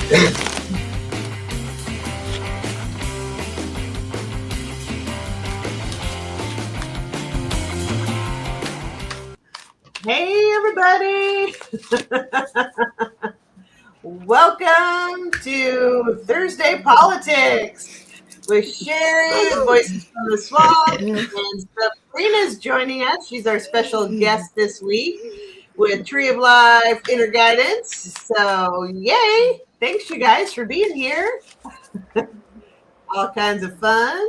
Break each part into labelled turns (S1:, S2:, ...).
S1: Hey, everybody. Welcome to Thursday Politics with Shari, Voices from the Swamp, and Sabrina's joining us. She's our special guest this week with Tree of Life Inner Guidance. So, yay. Thanks, you guys, for being here. All kinds of fun.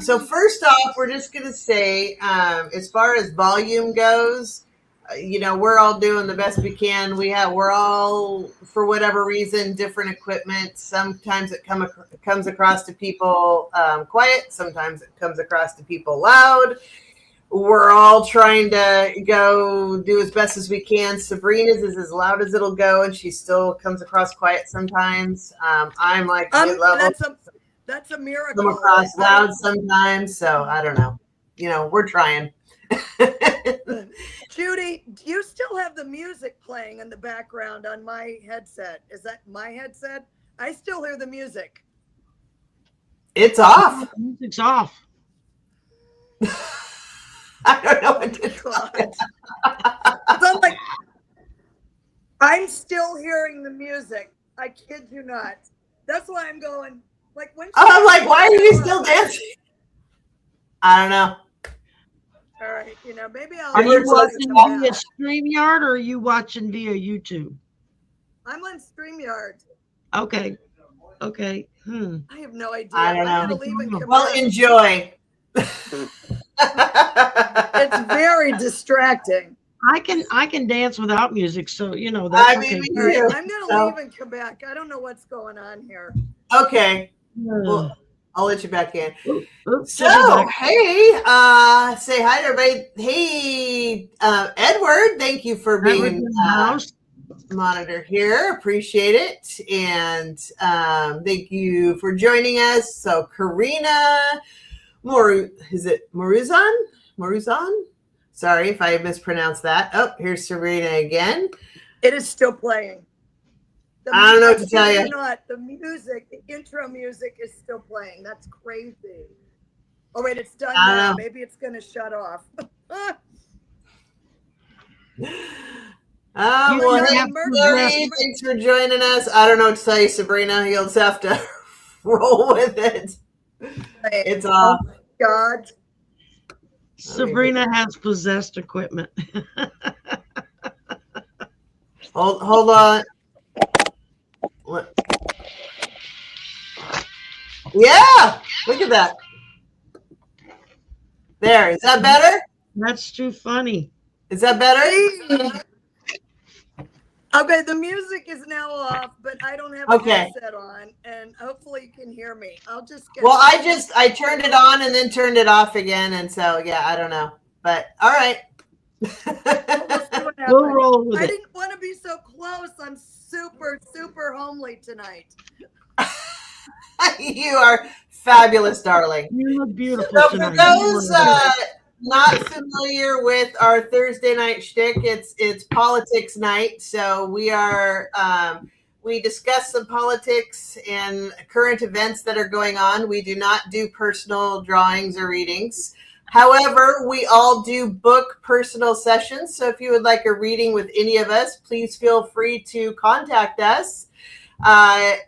S1: So first off, we're just going to say, as far as volume goes, we're all doing the best we can. We're all, for whatever reason, different equipment. Sometimes it comes across to people quiet. Sometimes it comes across to people loud. We're all trying to go do as best as we can. Sabrina's is as loud as it'll go, and she still comes across quiet sometimes. I'm like mid-level.
S2: That's a miracle.
S1: Come across loud sometimes, so I don't know. We're trying.
S2: Judie, do you still have the music playing in the background on my headset? Is that my headset? I still hear the music.
S1: It's off.
S3: The music's off.
S1: I don't know what to
S2: So I'm still hearing the music. I kid you not. That's why I'm going.
S1: I'm like, why are you still dancing? I don't know.
S2: All right, maybe I'll.
S3: Are you watching via StreamYard or are you watching via YouTube?
S2: I'm on StreamYard.
S3: Okay.
S2: I have no idea.
S1: I don't know.
S2: Leave
S1: well, enjoy.
S2: It's very distracting.
S3: I can dance without music, so that's okay.
S2: Right, I'm gonna leave and come back. I don't know what's going on here.
S1: Okay. Well, I'll let you back in.
S3: Oops,
S1: so, hey, say hi to everybody. Hey, Edward, thank you for being monitor here. Appreciate it. And thank you for joining us. So, Karina, is it Moruzan? Sorry if I mispronounced that. Oh, here's Sabrina again.
S2: It is still playing.
S1: I don't know what to tell you.
S2: The music, the intro music is still playing. That's crazy. Oh, wait, it's done now. Maybe it's going to shut off.
S1: Well, hey, thanks for joining us. I don't know what to tell you, Sabrina. You'll just have to roll with it. It's off.
S2: Oh, God.
S3: Sabrina has possessed equipment.
S1: Hold on. Yeah, look at that. There, is that better?
S3: That's too funny.
S1: Is that better?
S2: Okay, the music is now off, but I don't have a headset on, and hopefully you can hear me. I'll just get.
S1: Well, I turned it on and then turned it off again, and so yeah, I don't know, but all right.
S3: We'll roll with it.
S2: I didn't want to be so close. I'm super, super homely tonight.
S1: You are fabulous, darling.
S3: You look beautiful tonight.
S1: For those not familiar with our Thursday night shtick, it's politics night. So we discuss some politics and current events that are going on. We do not do personal drawings or readings. However, we all do book personal sessions. So if you would like a reading with any of us, please feel free to contact us.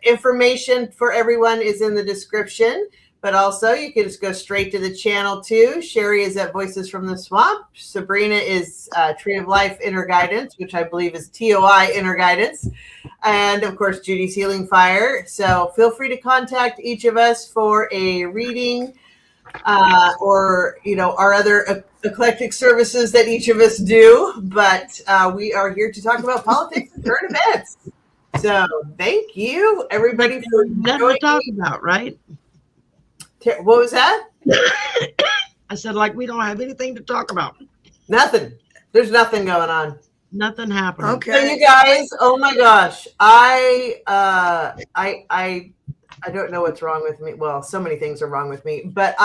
S1: Information for everyone is in the description, but also you can just go straight to the channel too. Shari is at Voices from the Swamp. Sabrina is Tree of Life Inner Guidance, which I believe is TOI Inner Guidance. And of course, Judie's Healing Fire. So feel free to contact each of us for a reading. Or our other eclectic services that each of us do, but we are here to talk about politics and current events. So thank you, everybody, for
S3: nothing to talk about, right?
S1: What was that?
S3: I said, like, we don't have anything to talk about.
S1: Nothing. There's nothing going on.
S3: Nothing happened.
S2: Okay.
S1: So you guys, oh my gosh, I don't know what's wrong with me. Well, so many things are wrong with me, but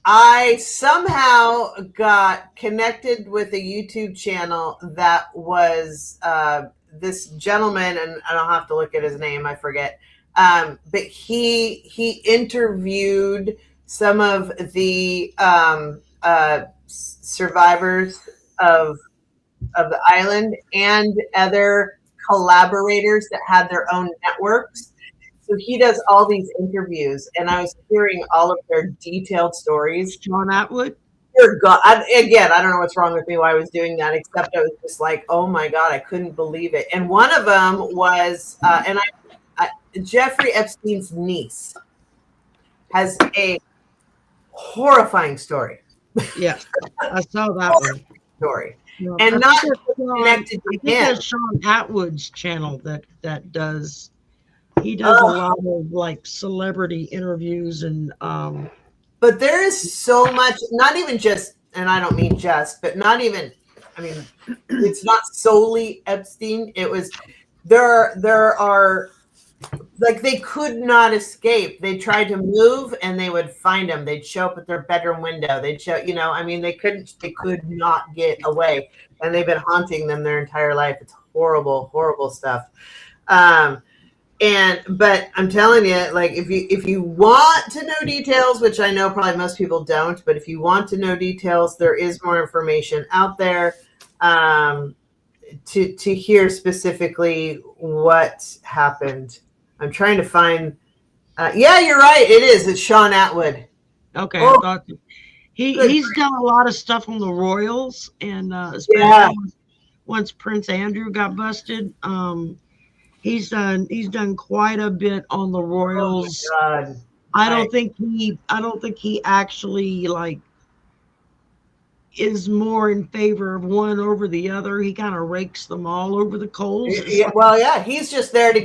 S1: I somehow got connected with a YouTube channel that was this gentleman, and I don't have to look at his name, I forget. But he interviewed some of the survivors of the island and other collaborators that had their own networks. So he does all these interviews, and I was hearing all of their detailed stories.
S3: Sean Atwood?
S1: Dear God, again, I don't know what's wrong with me, why I was doing that, except I was just like, oh my God, I couldn't believe it. And one of them was, Jeffrey Epstein's niece has a horrifying story.
S3: Yes, I saw that one.
S1: Story.
S3: Yeah,
S1: And not connected to him.
S3: That's Sean Atwood's channel that does. He does a lot of like celebrity interviews and.
S1: But there is so much. Not even just, and I don't mean just, but not even. I mean, it's not solely Epstein. It was. There are. Like they could not escape. They tried to move and they would find them. They'd show up at their bedroom window. They'd show, I mean, they could not get away. And they've been haunting them their entire life. It's horrible, horrible stuff. But I'm telling you, like if you want to know details, which I know probably most people don't, but if you want to know details, there is more information out there. To hear specifically what happened. I'm trying to find. Yeah, you're right. It is. It's Sean Atwood.
S3: Okay, I thought he's done a lot of stuff on the Royals, and especially once Prince Andrew got busted, he's done quite a bit on the Royals.
S1: Oh my God.
S3: I don't think he actually like is more in favor of one over the other. He kind of rakes them all over the coals.
S1: Yeah, he's just there to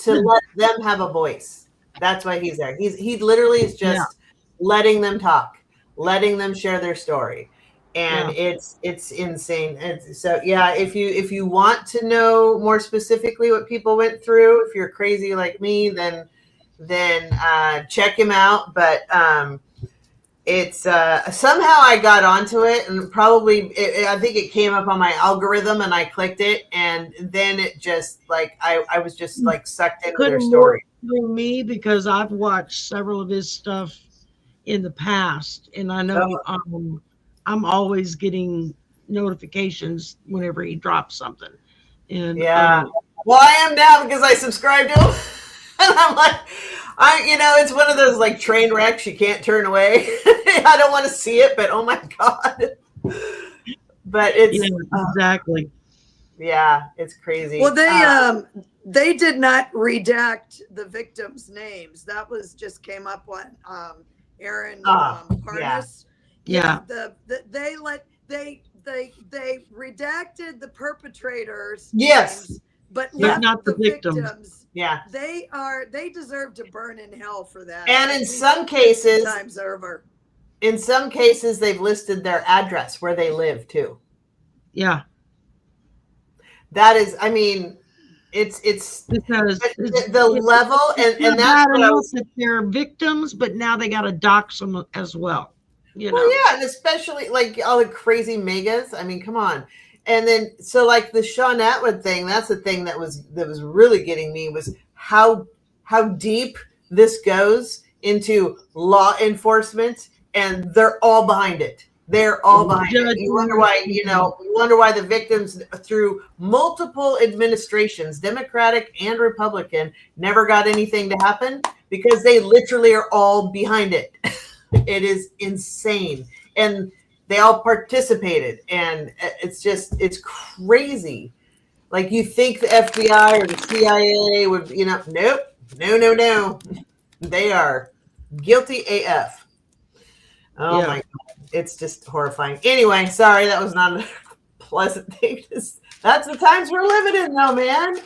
S1: let them have a voice. That's why he's there. He literally is just letting them talk, letting them share their story, and it's insane. And so if you want to know more specifically what people went through, if you're crazy like me, then check him out. But it's somehow I got onto it, and probably I think it came up on my algorithm, and I clicked it, and then it just like I was just like sucked into their story.
S3: Through me, because I've watched several of his stuff in the past, and I know I'm always getting notifications whenever he drops something. And
S1: well, I am now because I subscribe to him, and I'm like. It's one of those like train wrecks you can't turn away. I don't want to see it, but oh my God. But it's
S3: exactly.
S1: Yeah, it's crazy.
S2: Well, they did not redact the victims' names. That was just came up on Aaron Parnas.
S3: Yeah.
S2: They redacted the perpetrators.
S1: Yes.
S2: Names, but
S3: not the victims.
S1: Yeah,
S2: they deserve to burn in hell for that.
S1: And in some cases,
S2: times over.
S1: In some cases, they've listed their address where they live too.
S3: Yeah,
S1: that is. I mean, it's
S3: because
S1: the level, and that's what I was.
S3: That they're victims, but now they got to dox them as well.
S1: Well, yeah, and especially like all the crazy megas. I mean, come on. And then, so like the Sean Atwood thing, that's the thing that was really getting me was how deep this goes into law enforcement, and they're all behind it. They're all behind it. You wonder why, the victims through multiple administrations, Democratic and Republican, never got anything to happen because they literally are all behind it. It is insane. And they all participated, and it's crazy. Like you think the FBI or the CIA would, nope, no. They are guilty AF. Oh my God. It's just horrifying. Anyway, sorry, that was not a pleasant thing. That's the times we're living in though, man.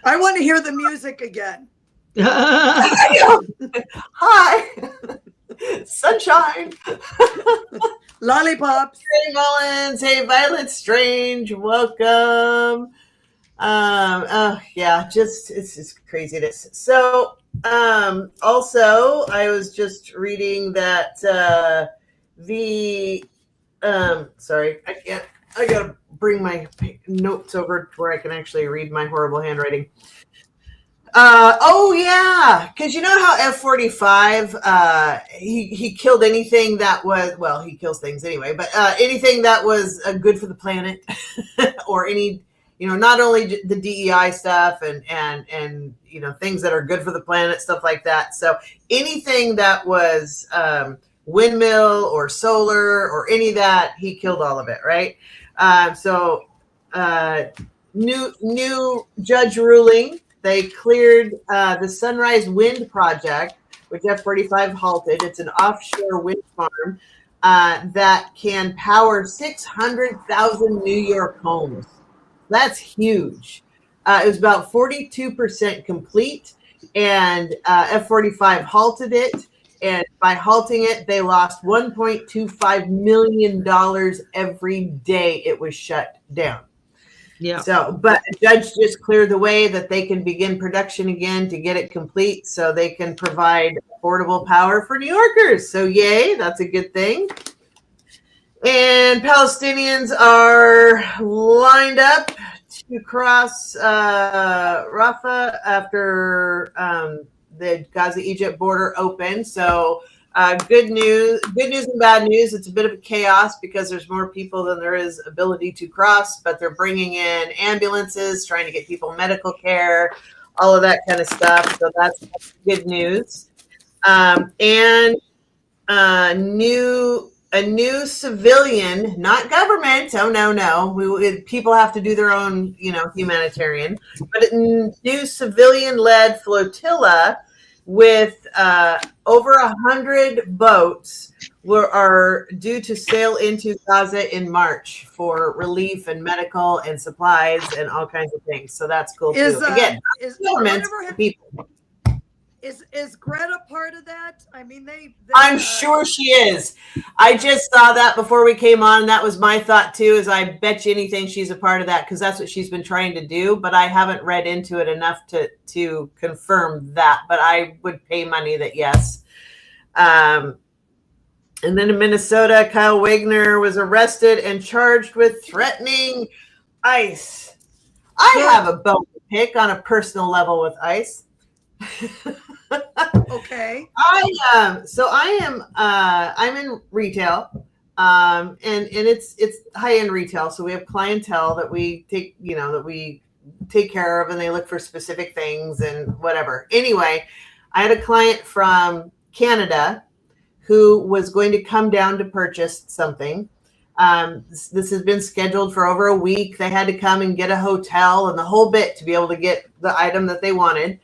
S2: I want to hear the music again.
S1: Hi. Sunshine.
S2: Lollipops.
S1: Hey Mullins. Hey Violet Strange. Welcome. It's just craziness. So also I was just reading that sorry, I gotta bring my notes over to where I can actually read my horrible handwriting. Because you know how F-45, he killed anything that was, well, he kills things anyway, but anything that was good for the planet or any, not only the DEI stuff and things that are good for the planet, stuff like that. So anything that was windmill or solar or any of that, he killed all of it, right? New judge ruling. They cleared the Sunrise Wind Project, which F-45 halted. It's an offshore wind farm that can power 600,000 New York homes. That's huge. It was about 42% complete, and F-45 halted it. And by halting it, they lost $1.25 million every day it was shut down.
S3: Yeah.
S1: So, but a judge just cleared the way that they can begin production again to get it complete so they can provide affordable power for New Yorkers. So, yay, that's a good thing. And Palestinians are lined up to cross Rafah after the Gaza-Egypt border opened. So, good news and bad news. It's a bit of a chaos because there's more people than there is ability to cross, but they're bringing in ambulances, trying to get people medical care, all of that kind of stuff. So that's good news. A new civilian, not government. Oh, no. People have to do their own, humanitarian, but a new civilian-led flotilla with over 100 boats are due to sail into Gaza in March for relief and medical and supplies and all kinds of things. So that's cool too. Again, people.
S2: Is Greta part of that? I mean,
S1: I'm sure she is. I just saw that before we came on. And that was my thought too, is I bet you anything she's a part of that because that's what she's been trying to do. But I haven't read into it enough to confirm that. But I would pay money that yes. And then in Minnesota, Kyle Wagner was arrested and charged with threatening ICE. I have a bone to pick on a personal level with ICE.
S2: Okay.
S1: I'm in retail, and it's high-end retail. So we have clientele that we take care of, and they look for specific things and whatever. Anyway, I had a client from Canada who was going to come down to purchase something. This has been scheduled for over a week. They had to come and get a hotel and the whole bit to be able to get the item that they wanted.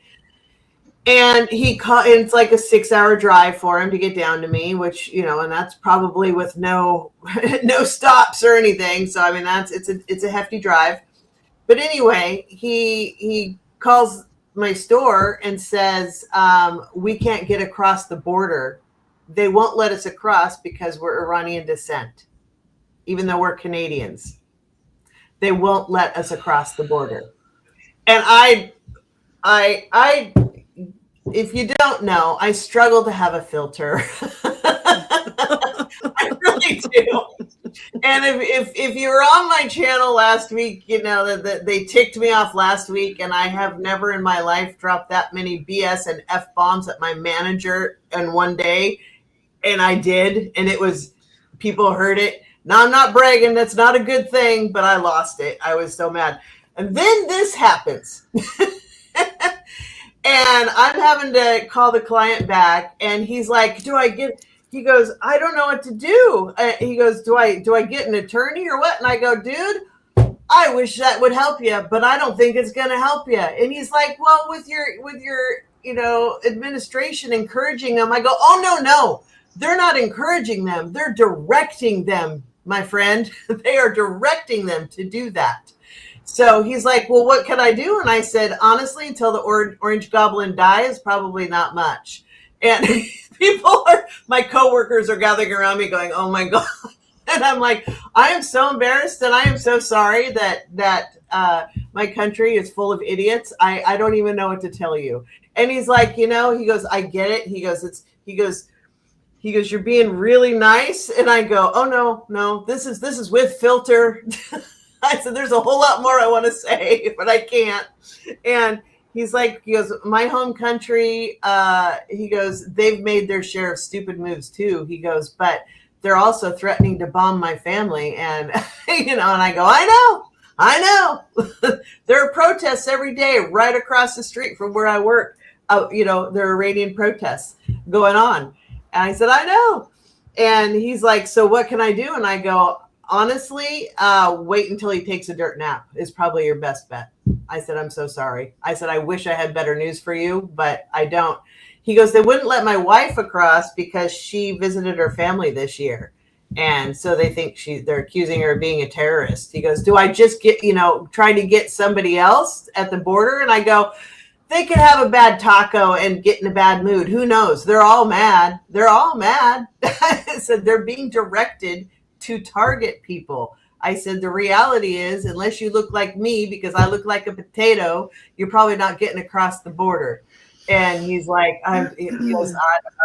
S1: And it's like a 6-hour drive for him to get down to me, which, and that's probably with no stops or anything. So, I mean, it's a hefty drive. But anyway, he calls my store and says, we can't get across the border. They won't let us across because we're Iranian descent, even though we're Canadians. They won't let us across the border. And I if you don't know, I struggle to have a filter. I really do. And if you were on my channel last week, that they ticked me off last week, and I have never in my life dropped that many BS and F-bombs at my manager in one day. And I did, and people heard it. Now, I'm not bragging. That's not a good thing, but I lost it. I was so mad. And then this happens. And I'm having to call the client back, and he's like, he goes, I don't know what to do. He goes, do I get an attorney or what? And I go, dude, I wish that would help you, but I don't think it's going to help you. And he's like, well, with your administration encouraging them. I go, oh, no, they're not encouraging them. They're directing them, my friend. They are directing them to do that. So he's like, well, what can I do? And I said, honestly, until the orange goblin dies, probably not much. And my coworkers are gathering around me going, oh my God. And I'm like, I am so embarrassed and I am so sorry that my country is full of idiots. I don't even know what to tell you. And he's like, he goes, I get it. He goes, you're being really nice. And I go, oh no, this is with filter. I said, there's a whole lot more I want to say, but I can't. And he goes, my home country, he goes, they've made their share of stupid moves too. He goes, but they're also threatening to bomb my family. And, and I go, I know. There are protests every day right across the street from where I work. There are Iranian protests going on. And I said, I know. And he's like, so what can I do? And I go, honestly, wait until he takes a dirt nap is probably your best bet. I said, I'm so sorry. I said, I wish I had better news for you, but I don't. He goes, they wouldn't let my wife across because she visited her family this year. And so they think they're accusing her of being a terrorist. He goes, do I just try to get somebody else at the border? And I go, they could have a bad taco and get in a bad mood. Who knows? They're all mad. I said, they're being directed to target people. I said, the reality is, unless you look like me, because I look like a potato, you're probably not getting across the border. And he's like, he goes,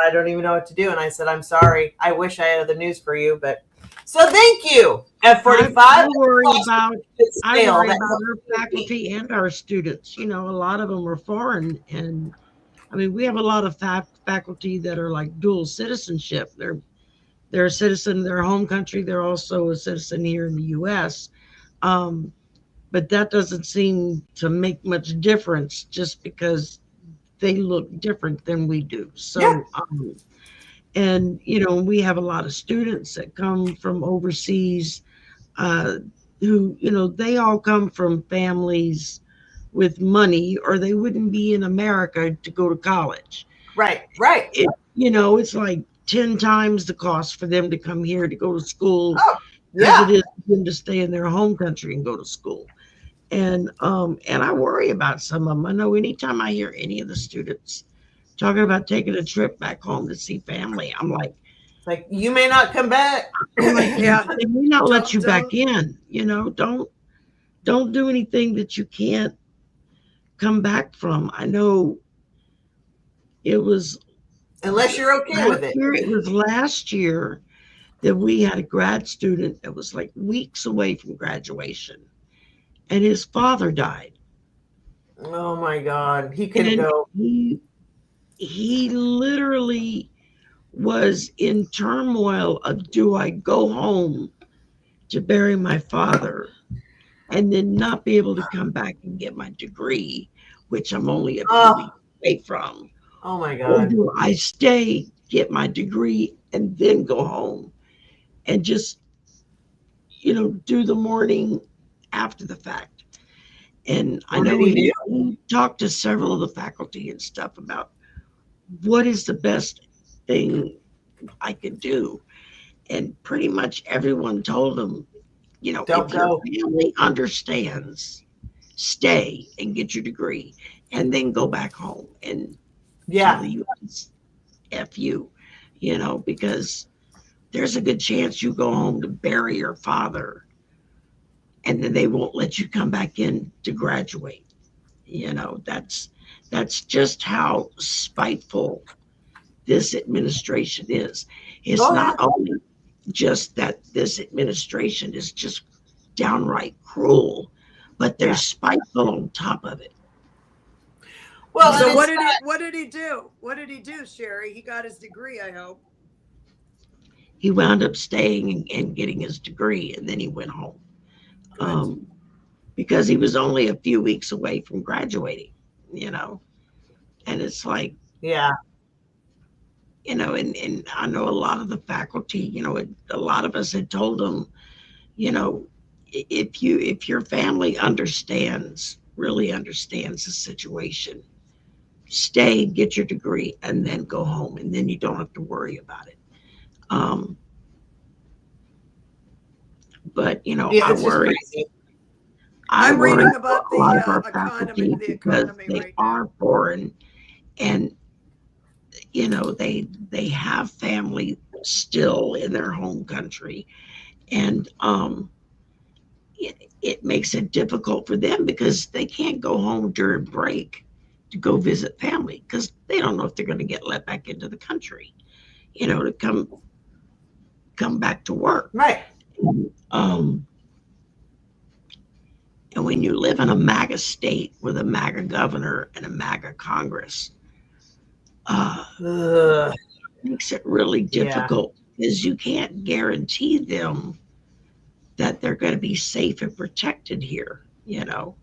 S1: I don't even know what to do. And I said, I'm sorry. I wish I had other news for you, but so thank you. F45.
S3: I worry about our faculty and our students. A lot of them are foreign, and I mean, we have a lot of faculty that are like dual citizenship. They're a citizen in their home country. They're also a citizen here in the U.S. But that doesn't seem to make much difference just because they look different than we do. So, yeah. And, we have a lot of students that come from overseas who, they all come from families with money, or they wouldn't be in America to go to college.
S1: Right.
S3: It's like 10 times the cost for them to come here to go to school
S1: as
S3: it is for them to stay in their home country and go to school. And I worry about some of them. I know anytime I hear any of the students talking about taking a trip back home to see family, I'm like,
S1: you may not come back.
S3: I'm like, yeah, they may not let you back in. Don't do anything that you can't come back from. I know it was,
S1: unless you're okay with it.
S3: It was last year that we had a grad student that was like weeks away from graduation, and his father died.
S1: Oh my God. He couldn't go.
S3: He literally was in turmoil of, do I go home to bury my father and then not be able to come back and get my degree, which I'm only a few weeks away from?
S1: Oh my God.
S3: Or do I stay, get my degree, and then go home and just, do the mourning after the fact? And I know we talked to several of the faculty and stuff about what is the best thing I could do. And pretty much everyone told them, if your family understands, stay and get your degree and then go back home and tell the U.S. F you, because there's a good chance you go home to bury your father and then they won't let you come back in to graduate. That's just how spiteful this administration is. It's not only just that this administration is just downright cruel, but they're spiteful on top of it.
S2: Well, so what did he do? What did he do, Shari? He got his degree, I hope.
S3: He wound up staying and getting his degree, and then he went home. Because he was only a few weeks away from graduating, and it's like, and I know a lot of the faculty, a lot of us had told them, if your family really understands the situation, stay, get your degree, and then go home, and then you don't have to worry about it. But I worry.
S2: I'm reading about the economy
S3: because they
S2: right
S3: are
S2: now.
S3: foreign, and they have family still in their home country, and it makes it difficult for them because they can't go home during break to go visit family because they don't know if they're going to get let back into the country, to come back to work.
S1: Right.
S3: And when you live in a MAGA state with a MAGA governor and a MAGA Congress, it makes it really difficult because you can't guarantee them that they're going to be safe and protected here,
S1: No.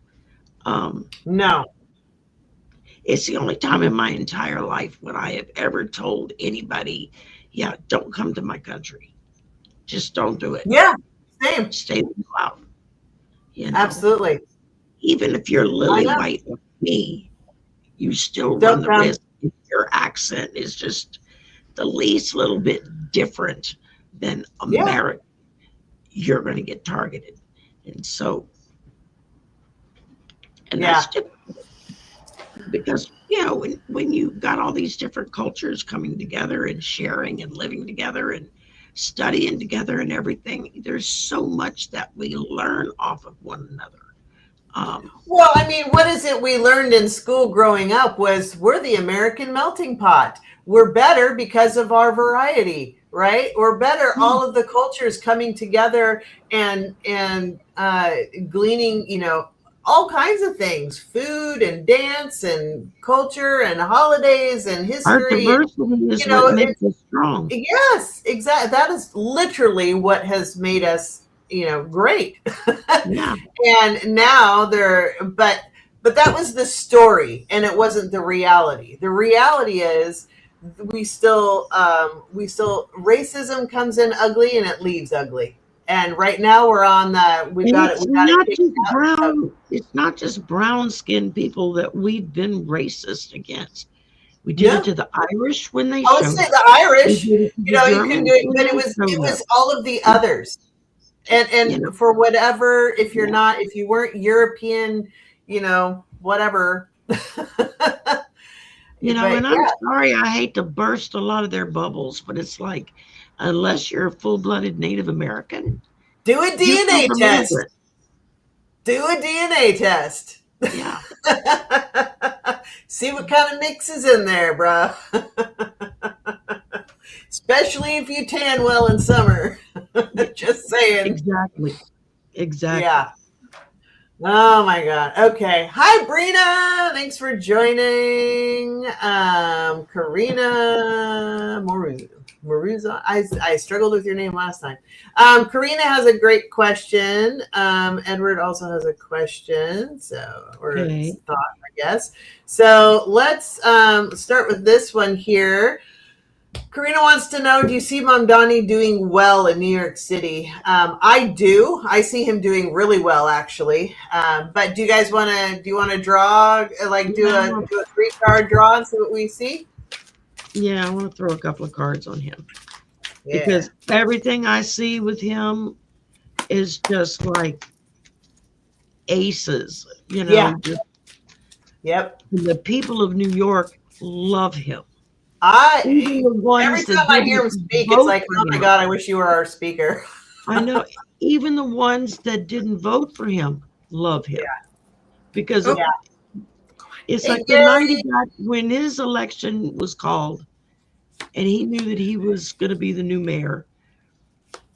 S3: It's the only time in my entire life when I have ever told anybody, yeah, don't come to my country. Just don't do it.
S1: Yeah, same.
S3: Stay out.
S1: Absolutely.
S3: Even if you're lily white like me, you still run the risk if your accent is just the least little bit different than American. You're going to get targeted. And so, and that's difficult because, when you got all these different cultures coming together and sharing and living together and studying together and everything, there's so much that we learn off of one another.
S1: Well, I mean, what is it we learned in school growing up was we're the American melting pot. We're better because of our variety, right? We're better. All of the cultures coming together and gleaning, all kinds of things, food and dance and culture and holidays and history.
S3: Our diversity is what makes us strong.
S1: Yes, exactly. That is literally what has made us, great.
S3: Yeah.
S1: And now but that was the story and it wasn't the reality. The reality is we still racism comes in ugly and it leaves ugly. And right now we're on
S3: it's not just brown skinned people that we've been racist against. We did it to the Irish when they
S1: showed. I would say the Irish, you can do it, but it was all of the others. And for whatever, if you weren't European, whatever.
S3: And I'm sorry, I hate to burst a lot of their bubbles, but it's like, unless you're a full-blooded Native American,
S1: do a DNA test. Do a DNA test.
S3: Yeah.
S1: See what kind of mix is in there, bro. Especially if you tan well in summer. Just saying.
S3: Exactly.
S1: Yeah. Oh my God. Okay. Hi, Brina. Thanks for joining. Karina Maruza. I struggled with your name last time. Karina has a great question. Edward also has a question. Thought, I guess. So let's start with this one here. Karina wants to know, do you see Mamdani doing well in New York City? I do. I see him doing really well, actually. But do you guys want to draw, do a 3-card draw and see what we see?
S3: Yeah, I want to throw a couple of cards on him. Yeah. Because everything I see with him is just like aces,
S1: Yep.
S3: The people of New York love him.
S1: Every time I hear him speak, it's like, oh my God, I wish you were our speaker.
S3: I know. Even the ones that didn't vote for him love him. Yeah. Because it's like the night he got, when his election was called and he knew that he was going to be the new mayor.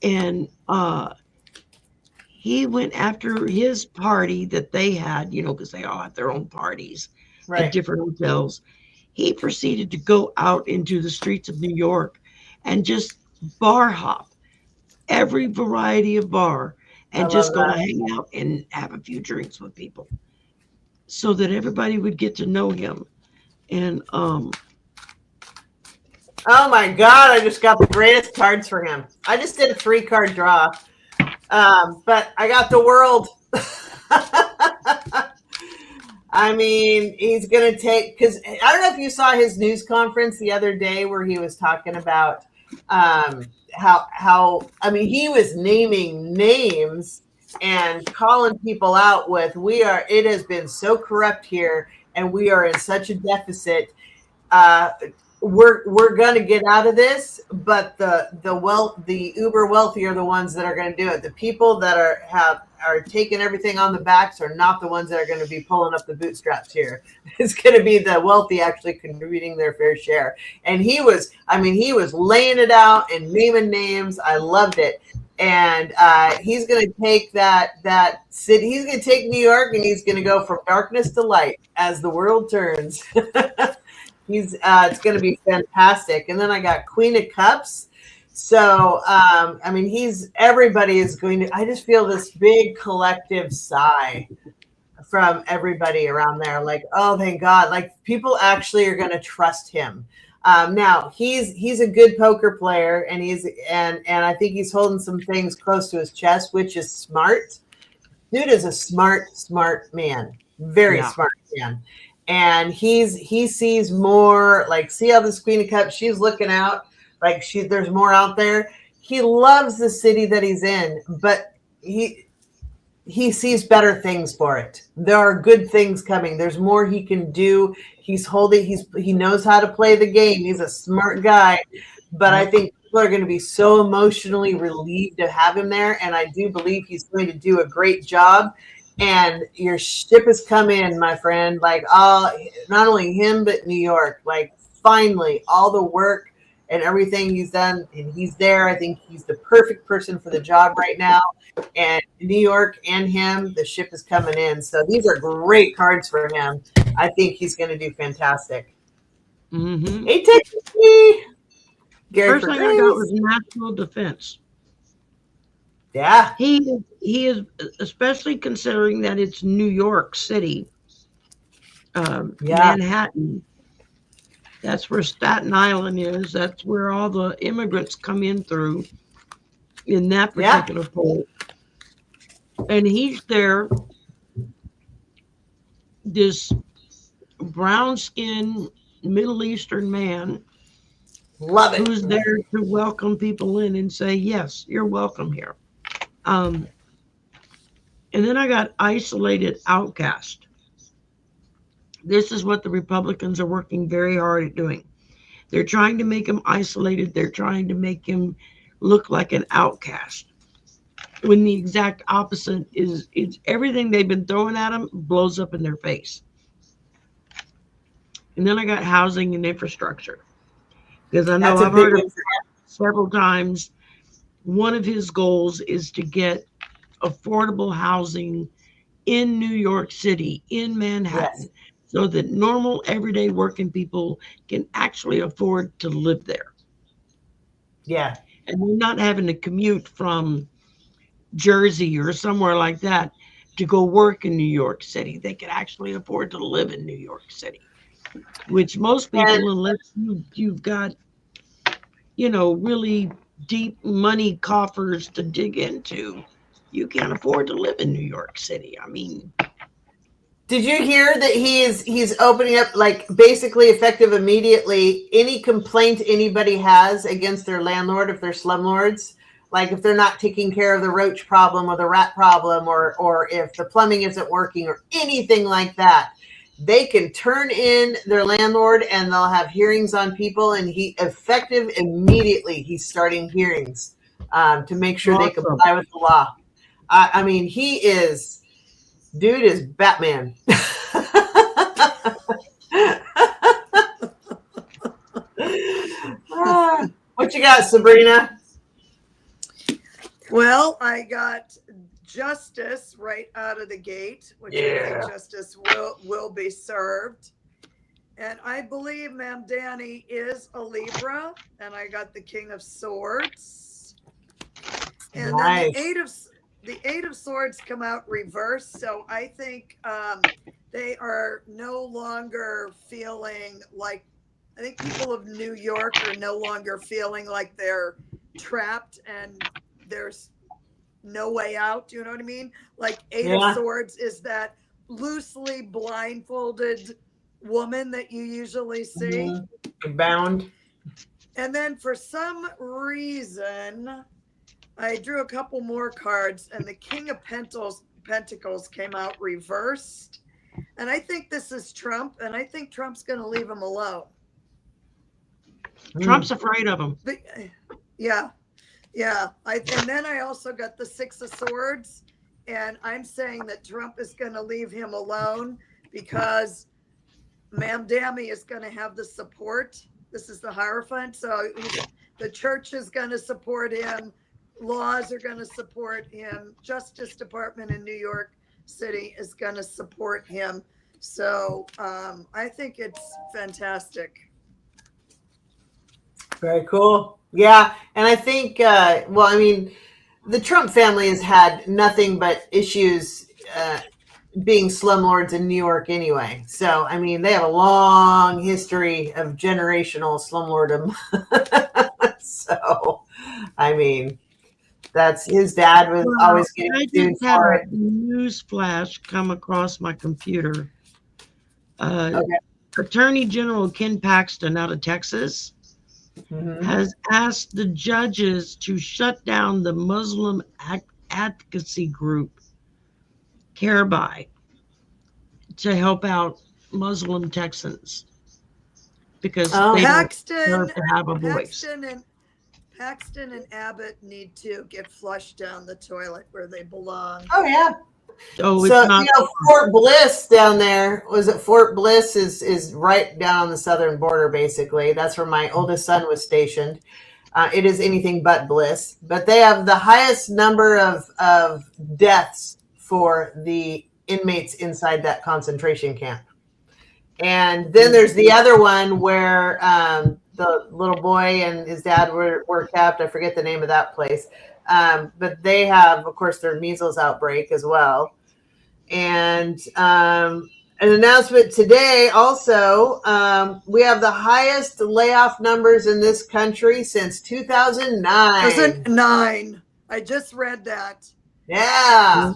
S3: And he went after his party that they had, because they all have their own parties at different hotels. He proceeded to go out into the streets of New York and just bar hop every variety of bar and just go hang out and have a few drinks with people so that everybody would get to know him. And
S1: oh my God, I just got the greatest cards for him. I just did a 3-card draw. But I got the world. I mean, he's going to take, because I don't know if you saw his news conference the other day where he was talking about how he was naming names and calling people out with, it has been so corrupt here and we are in such a deficit. We're going to get out of this, but the uber wealthy are the ones that are going to do it. The people that are taking everything on the backs are not the ones that are going to be pulling up the bootstraps here. It's going to be the wealthy actually contributing their fair share. And he was laying it out and naming names. I loved it. and he's going to take that city. He's going to take New York, and he's going to go from darkness to light as the world turns. It's going to be fantastic. And then I got Queen of Cups. So I mean, everybody is going to. I just feel this big collective sigh from everybody around there, like, oh, thank God, like people actually are going to trust him. Now he's a good poker player, and and I think he's holding some things close to his chest, which is smart. Dude is a smart man, very smart man, and he sees more. Like, see how this Queen of Cups, she's looking out, like there's more out there. He loves the city that he's in, but he sees better things for it. There are good things coming. There's more he can do. He knows how to play the game. He's a smart guy, but I think people are going to be so emotionally relieved to have him there. And I do believe he's going to do a great job. And your ship has come in, my friend. Like, not only him, but New York. Like, finally, all the work and everything he's done, and he's there. I think he's the perfect person for the job right now. And New York and him, the ship is coming in. So these are great cards for him. I think he's going to do fantastic.
S3: Mm-hmm.
S1: Hey, take me. Gary,
S3: first thing I got was national defense.
S1: Yeah.
S3: He is, especially considering that it's New York City, Manhattan. That's where Staten Island is. That's where all the immigrants come in through in that particular poll. And he's there, this brown-skinned Middle Eastern man.
S1: Love it.
S3: Who's there to welcome people in and say, yes, you're welcome here. And then I got isolated outcast. This is what the Republicans are working very hard at doing. They're trying to make him isolated. They're trying to make him look like an outcast. When the exact opposite is everything they've been throwing at him blows up in their face. And then I got housing and infrastructure. Because I know I've heard it several times. One of his goals is to get affordable housing in New York City, in Manhattan, so that normal, everyday working people can actually afford to live there.
S1: Yeah.
S3: And they're not having to commute from Jersey or somewhere like that to go work in New York City. They can actually afford to live in New York City, which most people, unless you've got, really deep money coffers to dig into, you can't afford to live in New York City. I mean,
S1: did you hear that he's opening up, like, basically effective immediately, any complaint anybody has against their landlord, if they're slumlords, like if they're not taking care of the roach problem or the rat problem, or if the plumbing isn't working or anything like that, they can turn in their landlord and they'll have hearings on people, and effective immediately. He's starting hearings to make sure they comply with the law. I mean, dude is Batman. What you got, Sabrina?
S2: Well, I got justice right out of the gate, which I think justice will be served. And I believe Ma'am Danny is a Libra, and I got the King of Swords. And then the Eight of Swords come out reversed, so I think they are no longer feeling like, I think people of New York are no longer feeling like they're trapped and there's no way out. You know what I mean? Like Eight of Swords is that loosely blindfolded woman that you usually see.
S1: Bound.
S2: And then for some reason, I drew a couple more cards, and the King of Pentacles came out reversed. And I think this is Trump, and I think Trump's going to leave him alone.
S3: Trump's afraid of him.
S2: But, yeah. And then I also got the Six of Swords, and I'm saying that Trump is going to leave him alone because Ma'am Dammy is going to have the support. This is the Hierophant, so the church is going to support him. laws are going to support him. Justice Department in New York City is going to support him. So I think it's fantastic.
S1: Very cool. Yeah. And I think, well, I mean, the Trump family has had nothing but issues being slumlords in New York anyway. So, I mean, they have a long history of generational slumlordom. So, I mean, that's his dad was always getting
S3: I
S1: sued
S3: just had
S1: for
S3: a
S1: it.
S3: news flash come across my computer.
S1: Okay.
S3: Attorney General Ken Paxton out of Texas has asked the judges to shut down the Muslim advocacy group Careby to help out Muslim Texans because they don't deserve to have a voice.
S2: Paxton and Abbott need to get flushed down the toilet where they belong.
S1: Oh yeah.
S3: Oh,
S1: So
S3: it's not.
S1: Fort Bliss down there, was it Fort Bliss is right down on the southern border basically. That's where my oldest son was stationed. It is anything but bliss, but they have the highest number of deaths for the inmates inside that concentration camp. And then there's the other one where the little boy and his dad were kept. I forget the name of that place. But they have, of course, their measles outbreak as well. And an announcement today also, we have the highest layoff numbers in this country since 2009.
S2: 2009. I just read that.
S1: Yeah.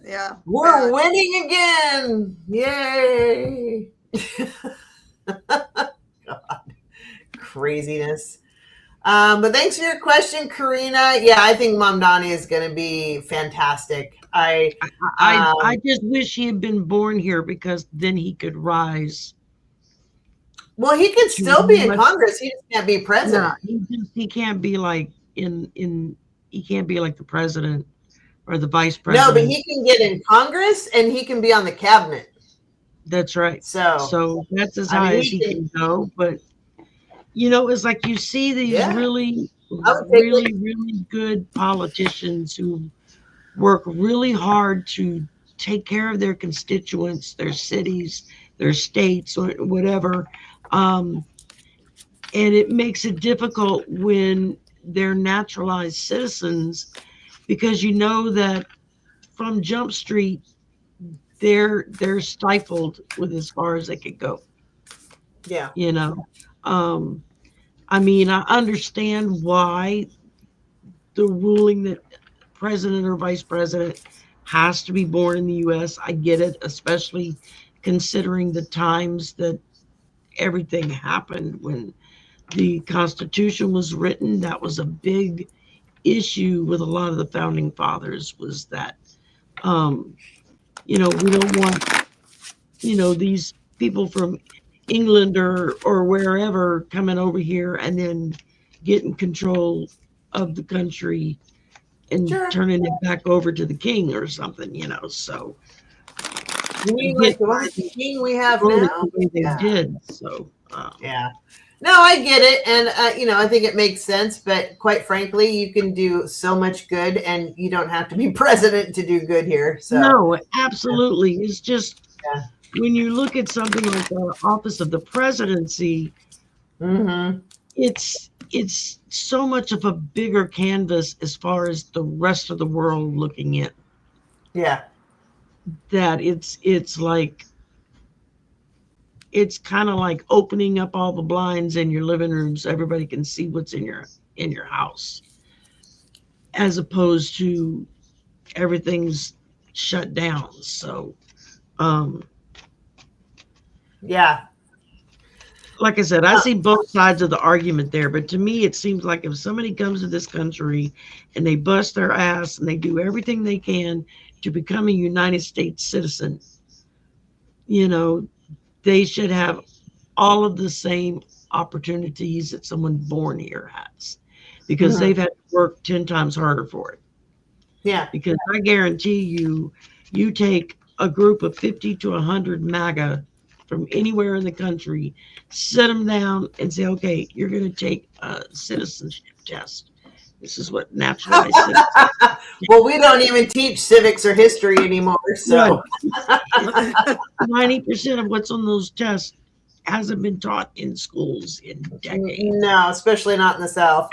S2: Yeah.
S1: We're winning again. Yay. God. Craziness. But thanks for your question, Karina. Yeah, I think Mom Donnie is going to be fantastic. I
S3: just wish he had been born here because then he could rise.
S1: Well, he could still be in Congress. He just can't be president.
S3: No, he can't be like he can't be like the president or the vice president.
S1: No, but he can get in Congress and he can be on the cabinet.
S3: That's right. So that's as high as he can go. But it's like you see these really good politicians who work really hard to take care of their constituents, their cities, their states, or whatever. And it makes it difficult when they're naturalized citizens because you know that from Jump Street, they're stifled with as far as they could go.
S1: Yeah.
S3: I mean, I understand why the ruling that president or vice president has to be born in the U.S. I get it, especially considering the times that everything happened when the Constitution was written. That was a big issue with a lot of the founding fathers was that, we don't want, these people from England or wherever coming over here and then getting control of the country and turning it back over to the king or something, so.
S1: You mean like the king we have now?
S3: The way they did, so.
S1: Yeah. No, I get it. And, I think it makes sense. But quite frankly, you can do so much good and you don't have to be president to do good here. So.
S3: No, absolutely. It's just when you look at something like the office of the presidency, it's so much of a bigger canvas as far as the rest of the world looking in.
S1: Yeah.
S3: That it's like it's kind of like opening up all the blinds in your living room so everybody can see what's in your house, as opposed to everything's shut down. So,
S1: yeah.
S3: Like I said, I see both sides of the argument there, but to me, it seems like if somebody comes to this country and they bust their ass and they do everything they can to become a United States citizen, they should have all of the same opportunities that someone born here has, because they've had to work 10 times harder for it.
S1: Yeah.
S3: Because I guarantee you take a group of 50 to 100 MAGA from anywhere in the country, sit them down and say, okay, you're going to take a citizenship test. This is what naturalized citizens.
S1: Well, we don't even teach civics or history anymore, so.
S3: 90% of what's on those tests hasn't been taught in schools in decades.
S1: No, especially not in the South.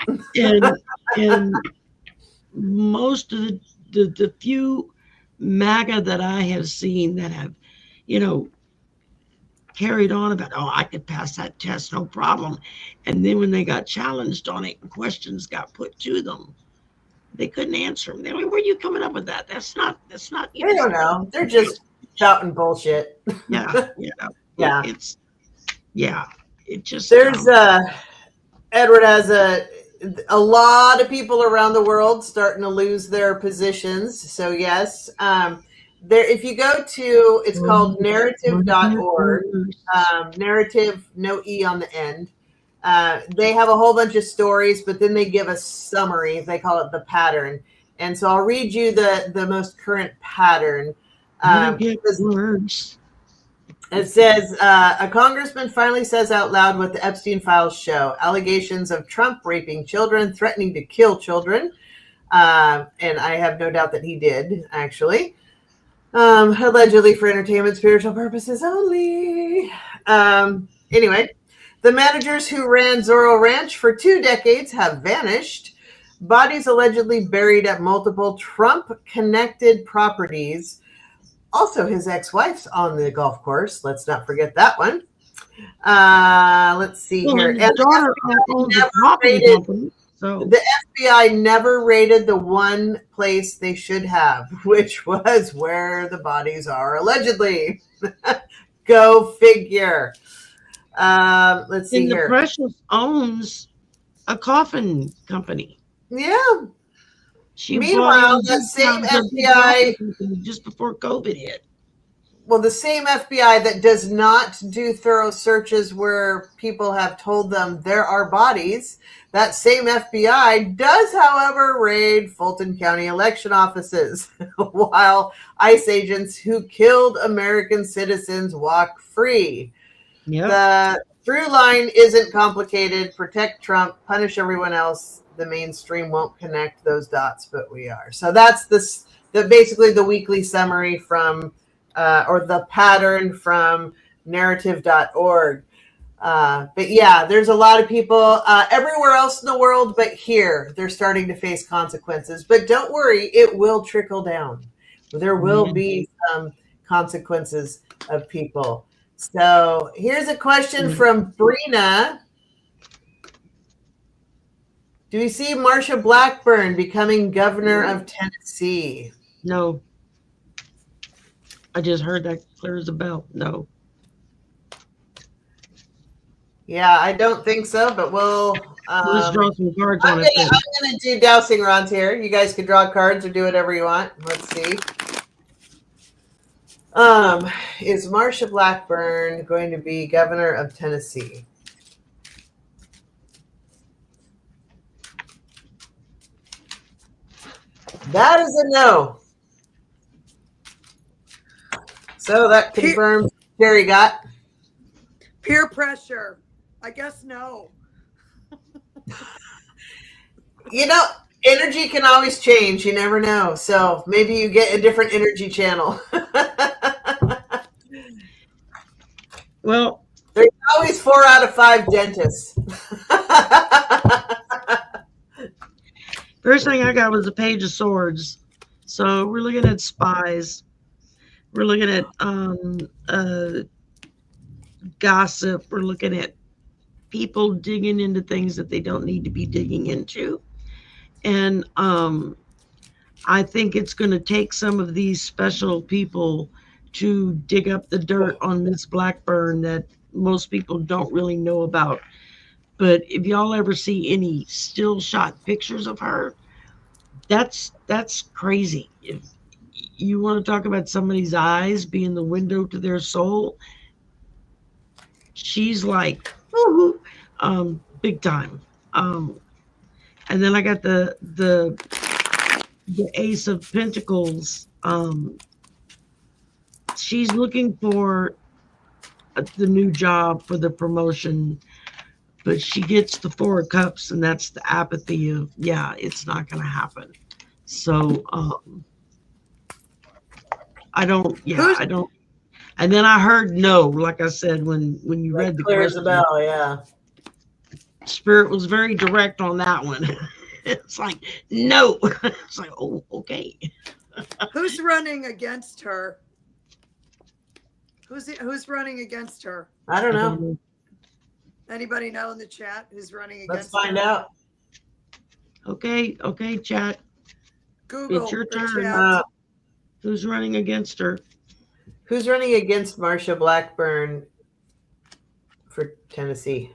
S3: And most of the few MAGA that I have seen that have, carried on about, oh, I could pass that test, no problem. And then when they got challenged on it and questions got put to them, they couldn't answer them. They were, where are you coming up with that? That's not.
S1: They don't know. They're just shouting bullshit.
S3: Yeah.
S1: Yeah.
S3: It just.
S1: There's Edward has a lot of people around the world starting to lose their positions. So yes, if you go to, it's called narrative.org, narrative, no E on the end. They have a whole bunch of stories, but then they give a summary. They call it the pattern. And so I'll read you the most current pattern. It says, a congressman finally says out loud what the Epstein files show. Allegations of Trump raping children, threatening to kill children. And I have no doubt that he did, actually. Allegedly for entertainment, spiritual purposes only. Anyway, the managers who ran Zorro Ranch for 2 decades have vanished. Bodies allegedly buried at multiple Trump-connected properties. Also, his ex-wife's on the golf course. Let's not forget that one. Let's see here.
S3: And
S1: the FBI never raided the one place they should have, which was where the bodies are allegedly. Go figure. Let's see here.
S3: The Precious owns a coffin company.
S1: Yeah.
S3: Meanwhile,
S1: that same FBI,
S3: just before COVID hit.
S1: Well, the same FBI that does not do thorough searches where people have told them there are bodies, that same FBI does, however, raid Fulton County election offices while ICE agents who killed American citizens walk free.
S3: Yep.
S1: The through line isn't complicated. Protect Trump, punish everyone else. The mainstream won't connect those dots, but we are. So that's basically the weekly summary from, or the pattern from narrative.org. But yeah, there's a lot of people everywhere else in the world, but here they're starting to face consequences. But don't worry, it will trickle down. There will be some consequences of people. So here's a question from Brina. Do we see Marsha Blackburn becoming governor of Tennessee?
S3: No. I just heard that clear as a bell. No.
S1: Yeah, I don't think so, but we'll...
S3: let's draw some cards on it.
S1: I'm going to do dowsing rods here. You guys can draw cards or do whatever you want. Let's see. Is Marsha Blackburn going to be governor of Tennessee? That is a no. So that confirms Jerry got.
S2: Peer pressure. I guess no.
S1: Energy can always change. You never know. So maybe you get a different energy channel.
S3: Well,
S1: there's always 4 out of 5 dentists.
S3: First thing I got was a page of swords. So we're looking at spies. We're looking at gossip. We're looking at people digging into things that they don't need to be digging into. And I think it's going to take some of these special people to dig up the dirt on Miss Blackburn that most people don't really know about. But if y'all ever see any still shot pictures of her, that's crazy. If you want to talk about somebody's eyes being the window to their soul, she's like, big time. And then I got the Ace of Pentacles. She's looking for the new job, for the promotion, but she gets the Four of Cups, and that's the apathy of, yeah, it's not going to happen. So I don't. And then I heard no, like I said, when you
S1: Like
S3: read the
S1: clears the
S3: question,
S1: bell, yeah.
S3: Spirit was very direct on that one. It's like, no. It's like, oh, okay.
S2: Who's running against her? Who's running against her?
S1: I don't know.
S2: Anybody know in the chat who's running against
S1: Let's find
S2: her?
S1: out.
S3: Okay, chat.
S2: Google
S3: It's your
S2: or
S3: turn.
S2: chat.
S3: Who's running against her?
S1: Who's running against Marsha Blackburn for Tennessee?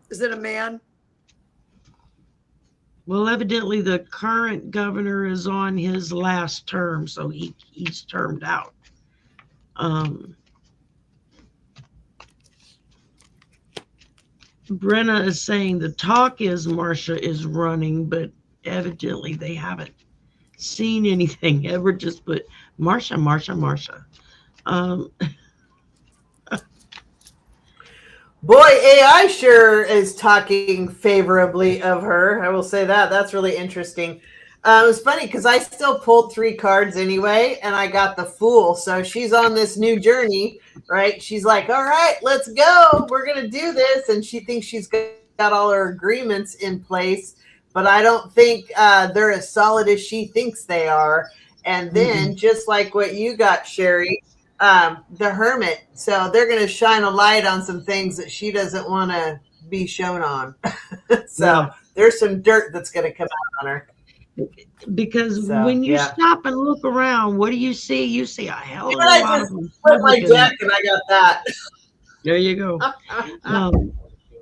S2: Is it a man?
S3: Well, evidently the current governor is on his last term, so he's termed out. Brenna is saying the talk is Marsha is running, but evidently they haven't seen anything. Ever just put Marsha.
S1: Boy, AI sure is talking favorably of her. I will say that. That's really interesting. It was funny because I still pulled 3 cards anyway, and I got the Fool. So she's on this new journey, right? She's like, all right, let's go. We're going to do this. And she thinks she's got all her agreements in place, but I don't think they're as solid as she thinks they are. And then just like what you got, Shari, the Hermit. So they're going to shine a light on some things that she doesn't want to be shown on. So there's some dirt that's going to come out on her.
S3: Because when you stop and look around, what do you see? You see a hell of a lot of
S1: Republicans. Put my deck and I got that.
S3: There you go.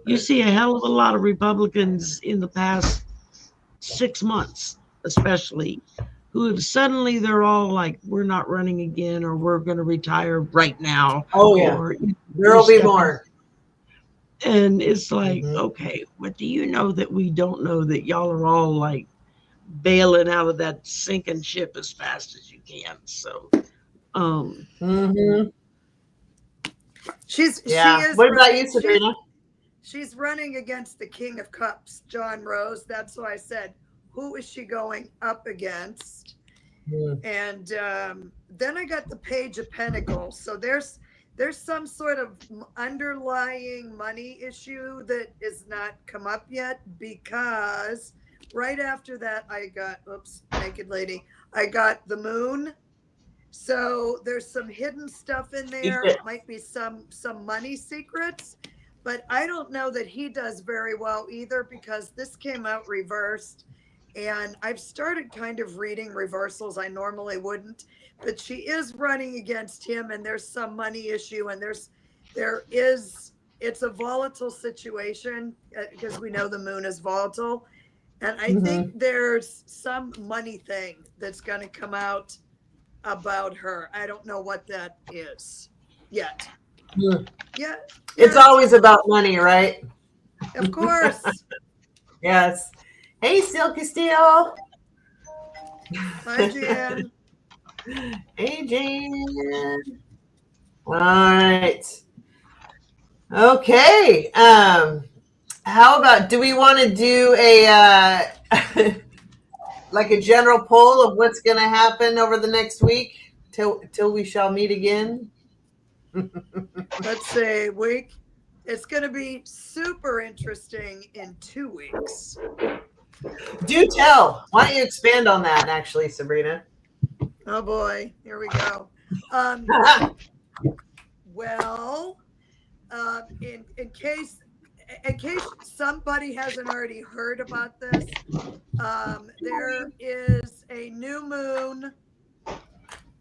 S3: You see a hell of a lot of Republicans in the past 6 months, especially, who have suddenly they're all like, we're not running again, or we're going to retire right now.
S1: Oh yeah, or, there'll be more.
S3: And it's like, okay, what do you know that we don't know, that y'all are all like bailing out of that sinking ship as fast as you can? So
S2: She is.
S1: What about you, Sabrina?
S2: She's running against the King of Cups, John Rose. That's why I said, who is she going up against? And then I got the Page of Pentacles. So there's some sort of underlying money issue that is not come up yet, because right after that I got, naked lady, I got the Moon. So there's some hidden stuff in there. It might be some money secrets, but I don't know that he does very well either, because this came out reversed, and I've started kind of reading reversals. I normally wouldn't, but she is running against him, and there's some money issue, and it's a volatile situation, because we know the Moon is volatile, and I think there's some money thing that's going to come out about her. I don't know what that is yet. Yeah.
S1: It's always about money, right?
S2: Of course.
S1: Yes. Hey, Silky Steel.
S2: Hi, Jan.
S1: Hey, Jan. All right. Okay. How about, do we want to do a like a general poll of what's going to happen over the next week till we shall meet again?
S2: Let's say week. It's going to be super interesting in 2 weeks.
S1: Do tell. Why don't you expand on that, actually, Sabrina?
S2: Oh boy, here we go. Well, in case somebody hasn't already heard about this, there is a new moon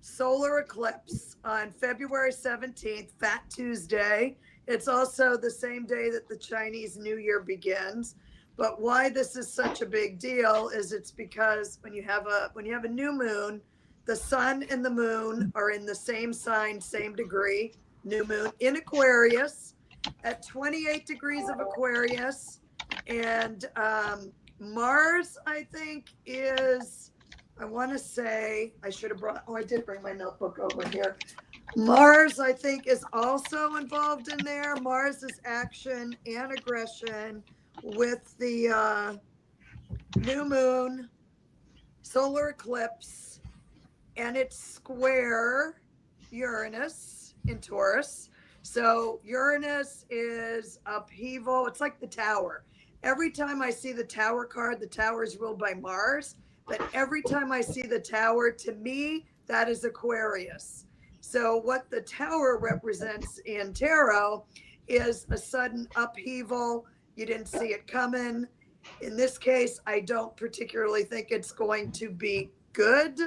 S2: solar eclipse on February 17th, Fat Tuesday. It's also the same day that the Chinese New Year begins. But why this is such a big deal is it's because when you have a new moon, the sun and the moon are in the same sign, same degree. New moon in Aquarius at 28 degrees of Aquarius, and Mars, I think, is I want to say I should have brought. Oh, I did bring my notebook over here. Mars, I think, is also involved in there. Mars is action and aggression with the new moon, solar eclipse, and it's square Uranus in Taurus. So Uranus is upheaval. It's like the tower. Every time I see the tower card, the tower is ruled by Mars. But every time I see the tower, to me, that is Aquarius. So what the tower represents in tarot is a sudden upheaval. You didn't see it coming. In this case, I don't particularly think it's going to be good.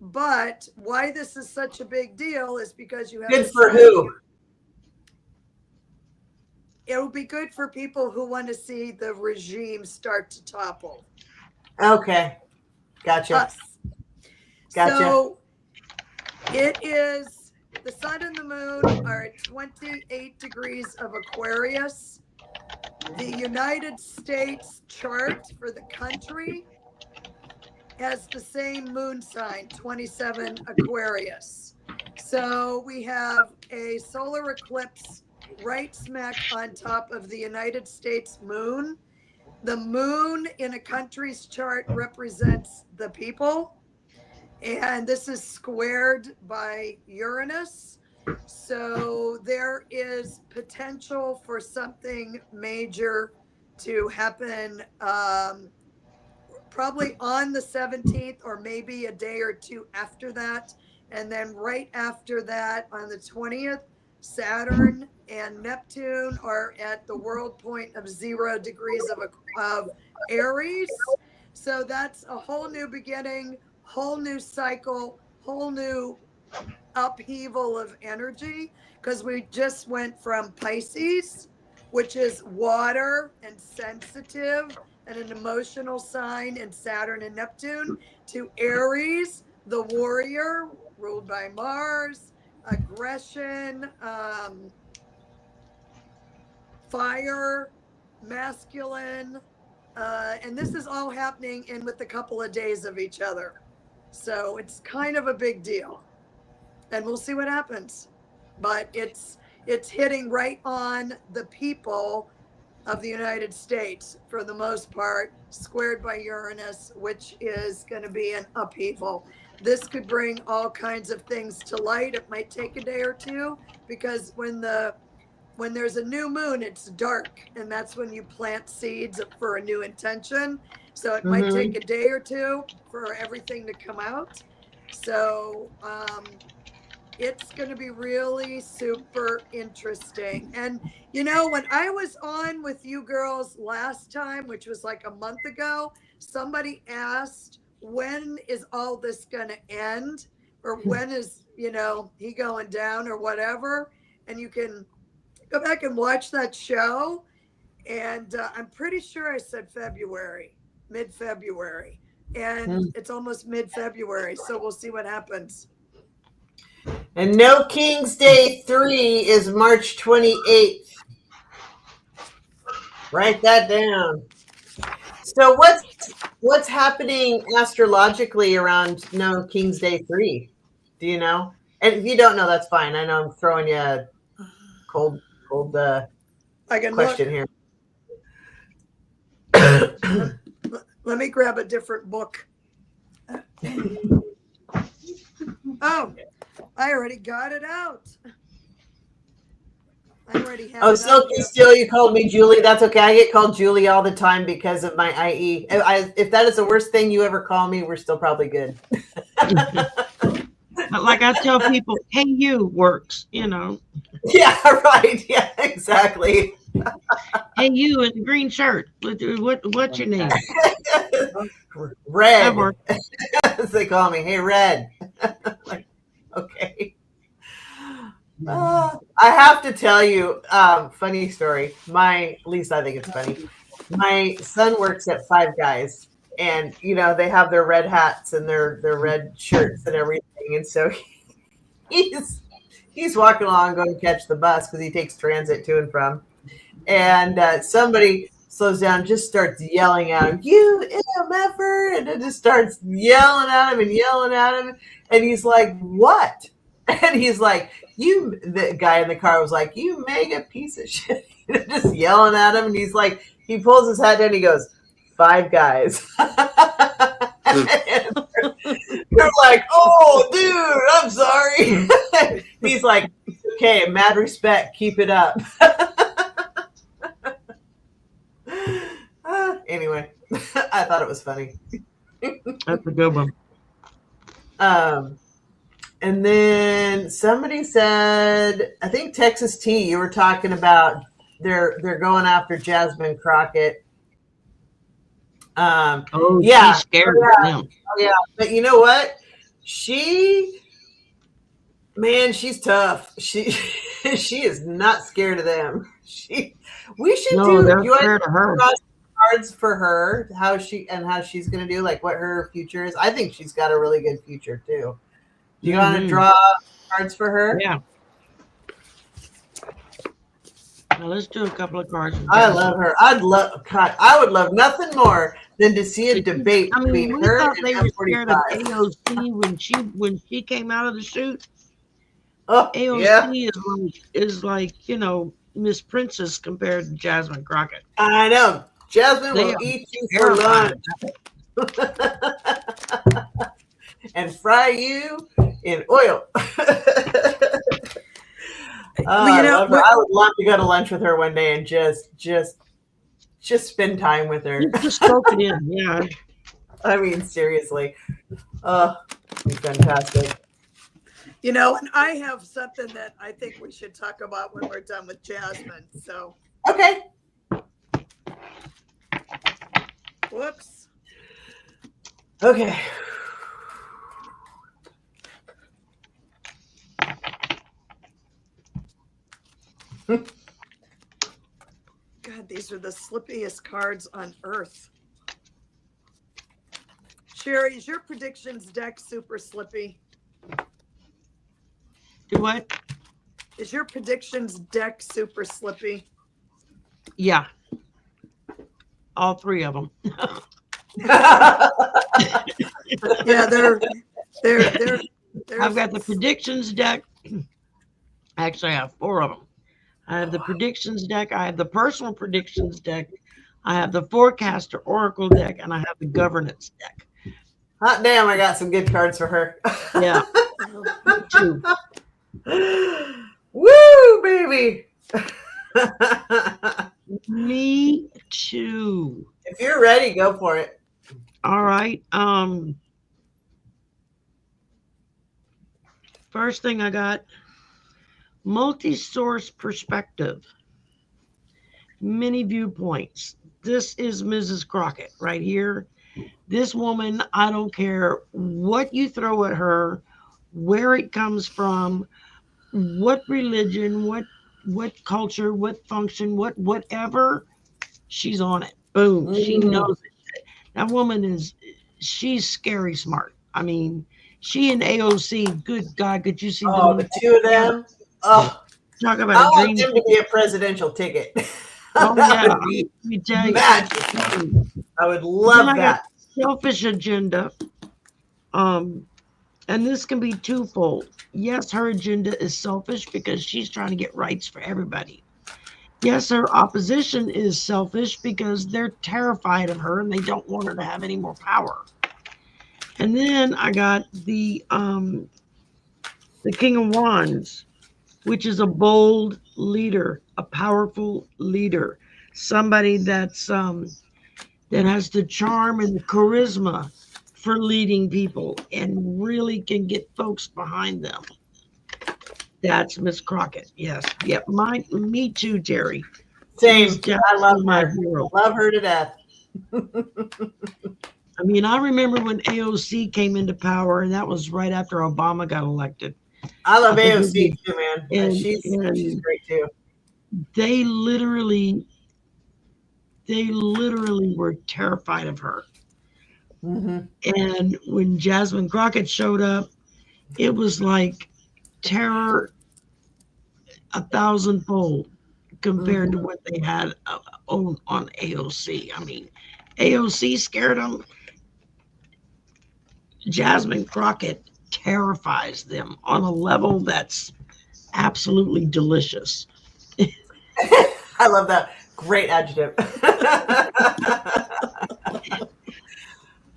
S2: But why this is such a big deal is because you have
S1: good for who?
S2: It will be good for people who want to see the regime start to topple.
S1: Okay, gotcha.
S2: Us.
S1: Gotcha.
S2: So it is the sun and the moon are at 28 degrees of Aquarius. The United States chart for the country has the same moon sign, 27 Aquarius. So we have a solar eclipse right smack on top of the United States moon. The moon in a country's chart represents the people. And this is squared by Uranus. So there is potential for something major to happen probably on the 17th or maybe a day or two after that. And then right after that, on the 20th, Saturn and Neptune are at the world point of 0 degrees of Aries. So that's a whole new beginning, whole new cycle, whole new upheaval of energy, because we just went from Pisces, which is water and sensitive and an emotional sign in Saturn and Neptune, to Aries, the warrior, ruled by Mars, aggression, fire, masculine, and this is all happening in with a couple of days of each other. So it's kind of a big deal, and we'll see what happens. But it's hitting right on the people of the United States for the most part, squared by Uranus, which is going to be an upheaval. This could bring all kinds of things to light. It might take a day or two, because when there's a new moon, it's dark, and that's when you plant seeds for a new intention. So it might take a day or two for everything to come out. So it's going to be really super interesting. And, you know, when I was on with you girls last time, which was like a month ago, somebody asked, when is all this going to end? Or when is, you know, he going down or whatever? And you can go back and watch that show. And I'm pretty sure I said February, mid-February. And it's almost mid-February. So we'll see what happens.
S1: And No King's Day 3 is March 28th. Write that down. So what's happening astrologically around No King's Day 3? Do you know? And if you don't know, that's fine. I know I'm throwing you a cold question here.
S2: Let me grab a different book. Oh, I already got it out. I already have it.
S1: Silky Steel, you called me Julie. That's okay. I get called Julie all the time because of my IE. If that is the worst thing you ever call me, we're still probably good.
S3: But like I tell people, hey, you works, you know.
S1: Yeah, right. Yeah, exactly.
S3: Hey, you in the green shirt. What's your name?
S1: Red. As they call me. Hey, Red. Like, okay. I have to tell you, funny story. At least I think it's funny. My son works at Five Guys, and you know they have their red hats and their red shirts and everything. And so he's walking along going to catch the bus because he takes transit to and from. And somebody slows down, just starts yelling at him, "You MFer!" And it just starts yelling at him and yelling at him. And he's like, "What?" And he's like, the guy in the car was like, "You mega piece of shit." Just yelling at him. And he's like, he pulls his hat down and he goes, "Five guys." They're like, "Oh, dude, I'm sorry." He's like, "Okay, mad respect. Keep it up." Anyway, I thought it was funny.
S3: That's a good one.
S1: And then somebody said, I think Texas Tea, you were talking about they're going after Jasmine Crockett. Yeah.
S3: She's scared of them.
S1: Oh, yeah. But you know what? She's tough. She is not scared of them. We should do.
S3: They're
S1: You
S3: scared of her.
S1: Cards for her, how she's going to do, like what her future is. I think she's got a really good future too. Do you want to draw cards for her?
S3: Yeah. Now let's do a couple of cards.
S1: I love her. I would love nothing more than to see a debate between her and
S3: they were scared of
S1: F45.
S3: AOC when she came out of the chute.
S1: Oh,
S3: AOC is like, Miss Princess compared to Jasmine Crockett.
S1: I know. Jasmine will eat you for lunch and fry you in oil. I would love to go to lunch with her one day and just spend time with her.
S3: Just soak it in, yeah.
S1: I mean, seriously. It's fantastic.
S2: And I have something that I think we should talk about when we're done with Jasmine. So
S1: okay.
S2: Whoops.
S1: Okay.
S2: God, these are the slippiest cards on earth. Shari, is your predictions deck super slippy?
S3: Do what?
S2: Is your predictions deck super slippy?
S3: Yeah. All three of them.
S2: Yeah, they're
S3: I've got the predictions deck. Actually, I have four of them. I have the predictions deck. I have the personal predictions deck. I have the forecaster oracle deck, and I have the governance deck.
S1: Hot damn, I got some good cards for her.
S3: Yeah. Two.
S1: Woo, baby.
S3: Me too.
S1: If you're ready, go for it.
S3: All right. First thing I got, multi-source perspective, many viewpoints. This is Mrs. Crockett right here. This woman, I don't care what you throw at her, where it comes from, what religion, what culture, what function, whatever, she's on it. Boom. She knows it. That woman she's scary smart. I mean, she and AOC, good God, could you see
S1: the two of them? Oh,
S3: talk about
S1: I want them to be a presidential ticket.
S3: Oh, yeah. Let me tell you.
S1: I would love that.
S3: Selfish agenda. And this can be twofold. Yes, her agenda is selfish because she's trying to get rights for everybody. Yes, her opposition is selfish because they're terrified of her and they don't want her to have any more power. And then I got the King of Wands, which is a bold leader, a powerful leader, somebody that's that has the charm and the charisma for leading people and really can get folks behind them. That's Miss Crockett. Yes. Yep. Me too, Jerry.
S1: Same. I love her. Love her to death.
S3: I mean, I remember when AOC came into power, and that was right after Obama got elected.
S1: I love AOC too, man. And she's great too.
S3: They literally were terrified of her.
S1: Mm-hmm.
S3: And when Jasmine Crockett showed up, it was like terror 1,000-fold compared to what they had on AOC. I mean, AOC scared them. Jasmine Crockett terrifies them on a level that's absolutely delicious.
S1: I love that. Great adjective.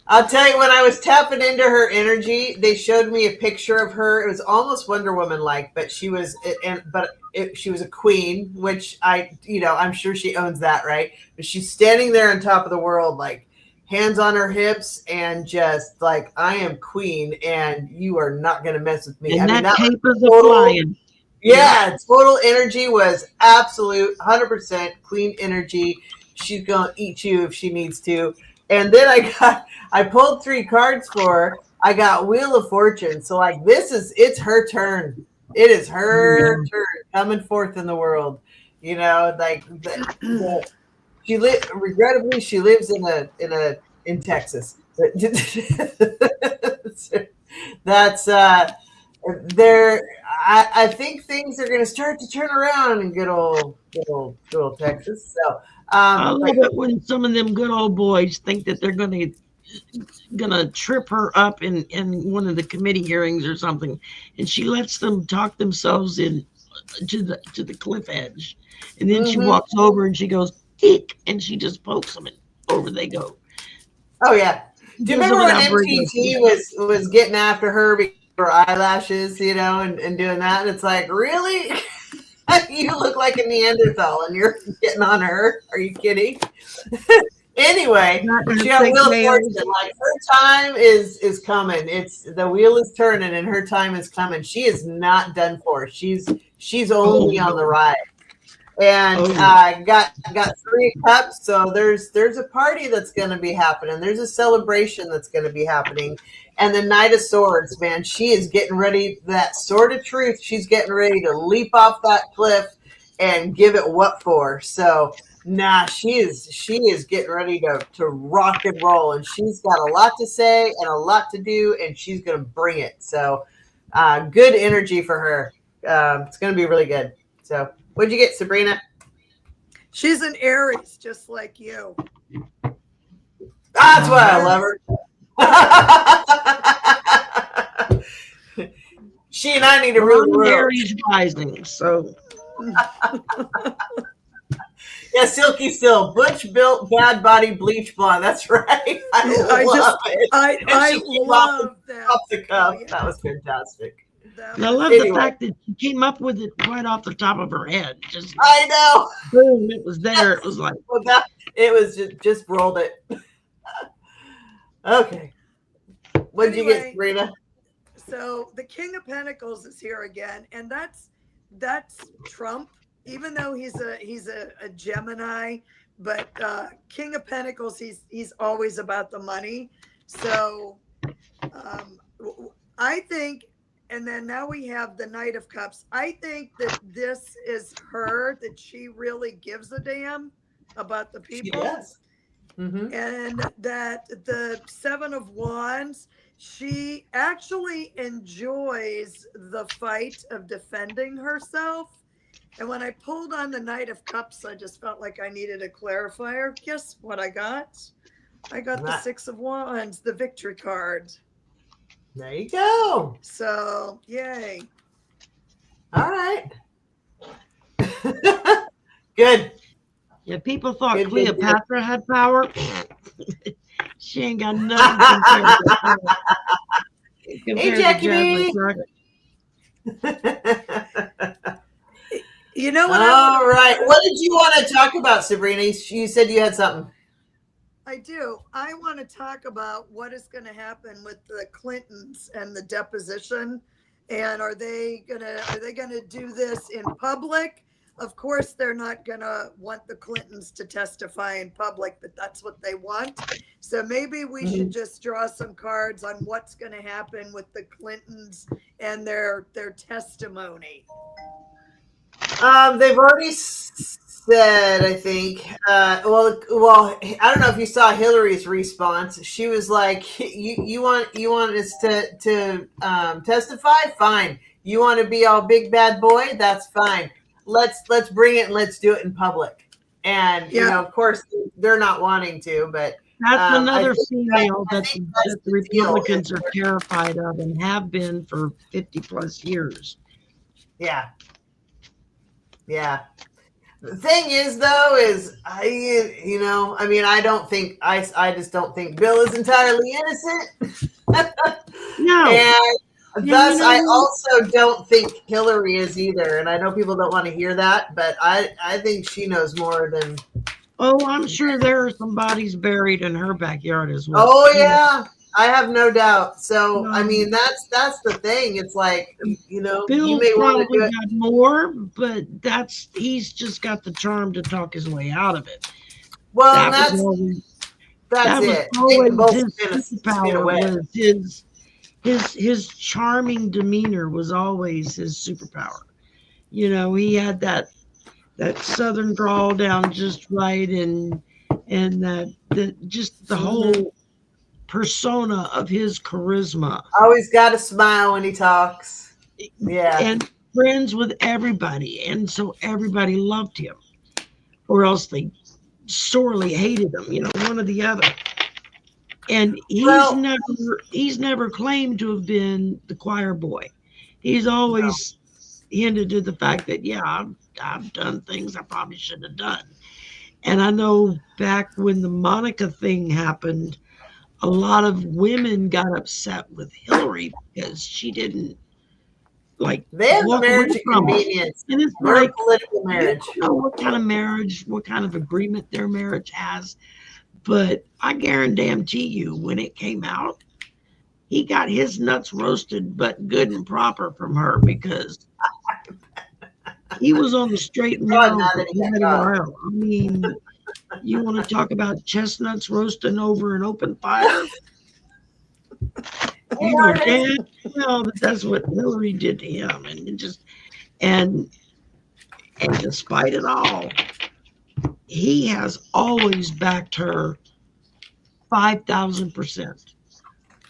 S1: I'll tell you, when I was tapping into her energy, they showed me a picture of her. It was almost Wonder Woman like, but she was, she was a queen, which I'm sure she owns that, right? But she's standing there on top of the world, like hands on her hips, and just like, I am queen, and you are not going to mess with me.
S3: And
S1: I mean,
S3: that
S1: that
S3: cape
S1: was
S3: is a
S1: total.
S3: flying.
S1: Yeah, total energy was absolute 100% queen energy. She's going to eat you if she needs to. And then I pulled 3 cards for her. I got Wheel of Fortune. So like it's her turn. It is her turn coming forth in the world. You know, like regrettably she lives in Texas. That's there. I think things are going to start to turn around in good old Texas. So
S3: I love it when some of them good old boys think that they're gonna trip her up in one of the committee hearings or something, and she lets them talk themselves in to the cliff edge, and then she walks over and she goes eek, and she just pokes them and over they go.
S1: Oh yeah. Do you remember when MTT was getting after her because of her eyelashes, and doing that? And it's like, really? You look like a Neanderthal and you're getting on her. Are you kidding? Anyway, she got Wheel of Fortune. Like, her time is coming. The wheel is turning and her time is coming. She is not done for. She's only on the ride. And got 3 cups, so there's a party that's going to be happening. There's a celebration that's going to be happening. And the Knight of Swords, man, she is getting ready. That Sword of Truth, she's getting ready to leap off that cliff and give it what for. So, she is getting ready to rock and roll, and she's got a lot to say and a lot to do, and she's going to bring it. So, good energy for her. It's going to be really good. So. What'd you get, Sabrina?
S2: She's an Aries, just like you.
S1: That's why I love her. She and I need to rule the world.
S3: Aries rising, so.
S1: Yeah, Silky Still. Butch built, bad body, bleach blonde. That's right. I love it.
S2: I love that.
S1: Off the cuff. Yeah. That was fantastic.
S3: I love the fact that she came up with it right off the top of her head.
S1: I know.
S3: Boom, it was there. It was like.
S1: It was just rolled it. Okay. What did you get, Sabrina?
S2: So the King of Pentacles is here again, and that's Trump. Even though he's a Gemini, but King of Pentacles, he's always about the money. So I think. And then now we have the Knight of Cups. I think that this is her, that she really gives a damn about the people.
S1: She does.
S2: And that the 7 of Wands, she actually enjoys the fight of defending herself. And when I pulled on the Knight of Cups, I just felt like I needed a clarifier. Guess what I got? I got the 6 of Wands, the victory card.
S1: There you go.
S2: So, yay.
S1: All right. Good.
S3: Yeah, people thought Cleopatra had power. She ain't got nothing compared
S1: Hey, Jackie.
S2: You know what?
S1: All right. What did you want to talk about, Sabrina? You said you had something.
S2: I do. I want to talk about what is going to happen with the Clintons and the deposition. And are they gonna do this in public? Of course, they're not gonna want the Clintons to testify in public, but that's what they want. So maybe we should just draw some cards on what's going to happen with the Clintons and their testimony.
S1: They've already said, I think. Well, I don't know if you saw Hillary's response. She was like, "You want us to testify? Fine. You want to be all big bad boy? That's fine. Let's bring it and let's do it in public." And, you know, of course, they're not wanting to, but
S3: that's another
S1: I think
S3: female
S1: I
S3: that
S1: think
S3: the
S1: that's the deal.
S3: Republicans are terrified of and have been for 50 plus years.
S1: Yeah. Yeah. The thing is, though, is you know, I mean, I just don't think Bill is entirely innocent.
S3: No.
S1: And thus, I also don't think Hillary is either. And I know people don't want to hear that, but I think she knows more than.
S3: Oh, I'm sure there are some bodies buried in her backyard as well.
S1: Oh yeah, I have no doubt. So I mean, that's the thing. It's like, you know,
S3: Bill
S1: you may want to do it.
S3: got more, but he's just got the charm to talk his way out of it.
S1: Well,
S3: that's
S1: it.
S3: Was always his superpower. Was his charming demeanor was always his superpower. You know, he had that southern drawl down just right, and that just the whole persona of his charisma.
S1: Always got a smile when he talks. Yeah.
S3: And friends with everybody, and so everybody loved him, or else they sorely hated him, you know, one or the other. And he's never claimed to have been the choir boy. He's always hinted to the fact that, yeah, I've done things I probably shouldn't have done. And I know back when the Monica thing happened, a lot of women got upset with Hillary because she didn't
S1: they have a marriage of convenience.
S3: And it's
S1: like a political marriage.
S3: You don't know what kind of marriage, what kind of agreement their marriage has. But I guarantee you, when it came out, he got his nuts roasted, but good and proper from her, because he was on the straight and narrow. I mean, you want to talk about chestnuts roasting over an open fire? You know, damn well that's what Hillary did to him, and despite it all, he has always backed her 5,000%.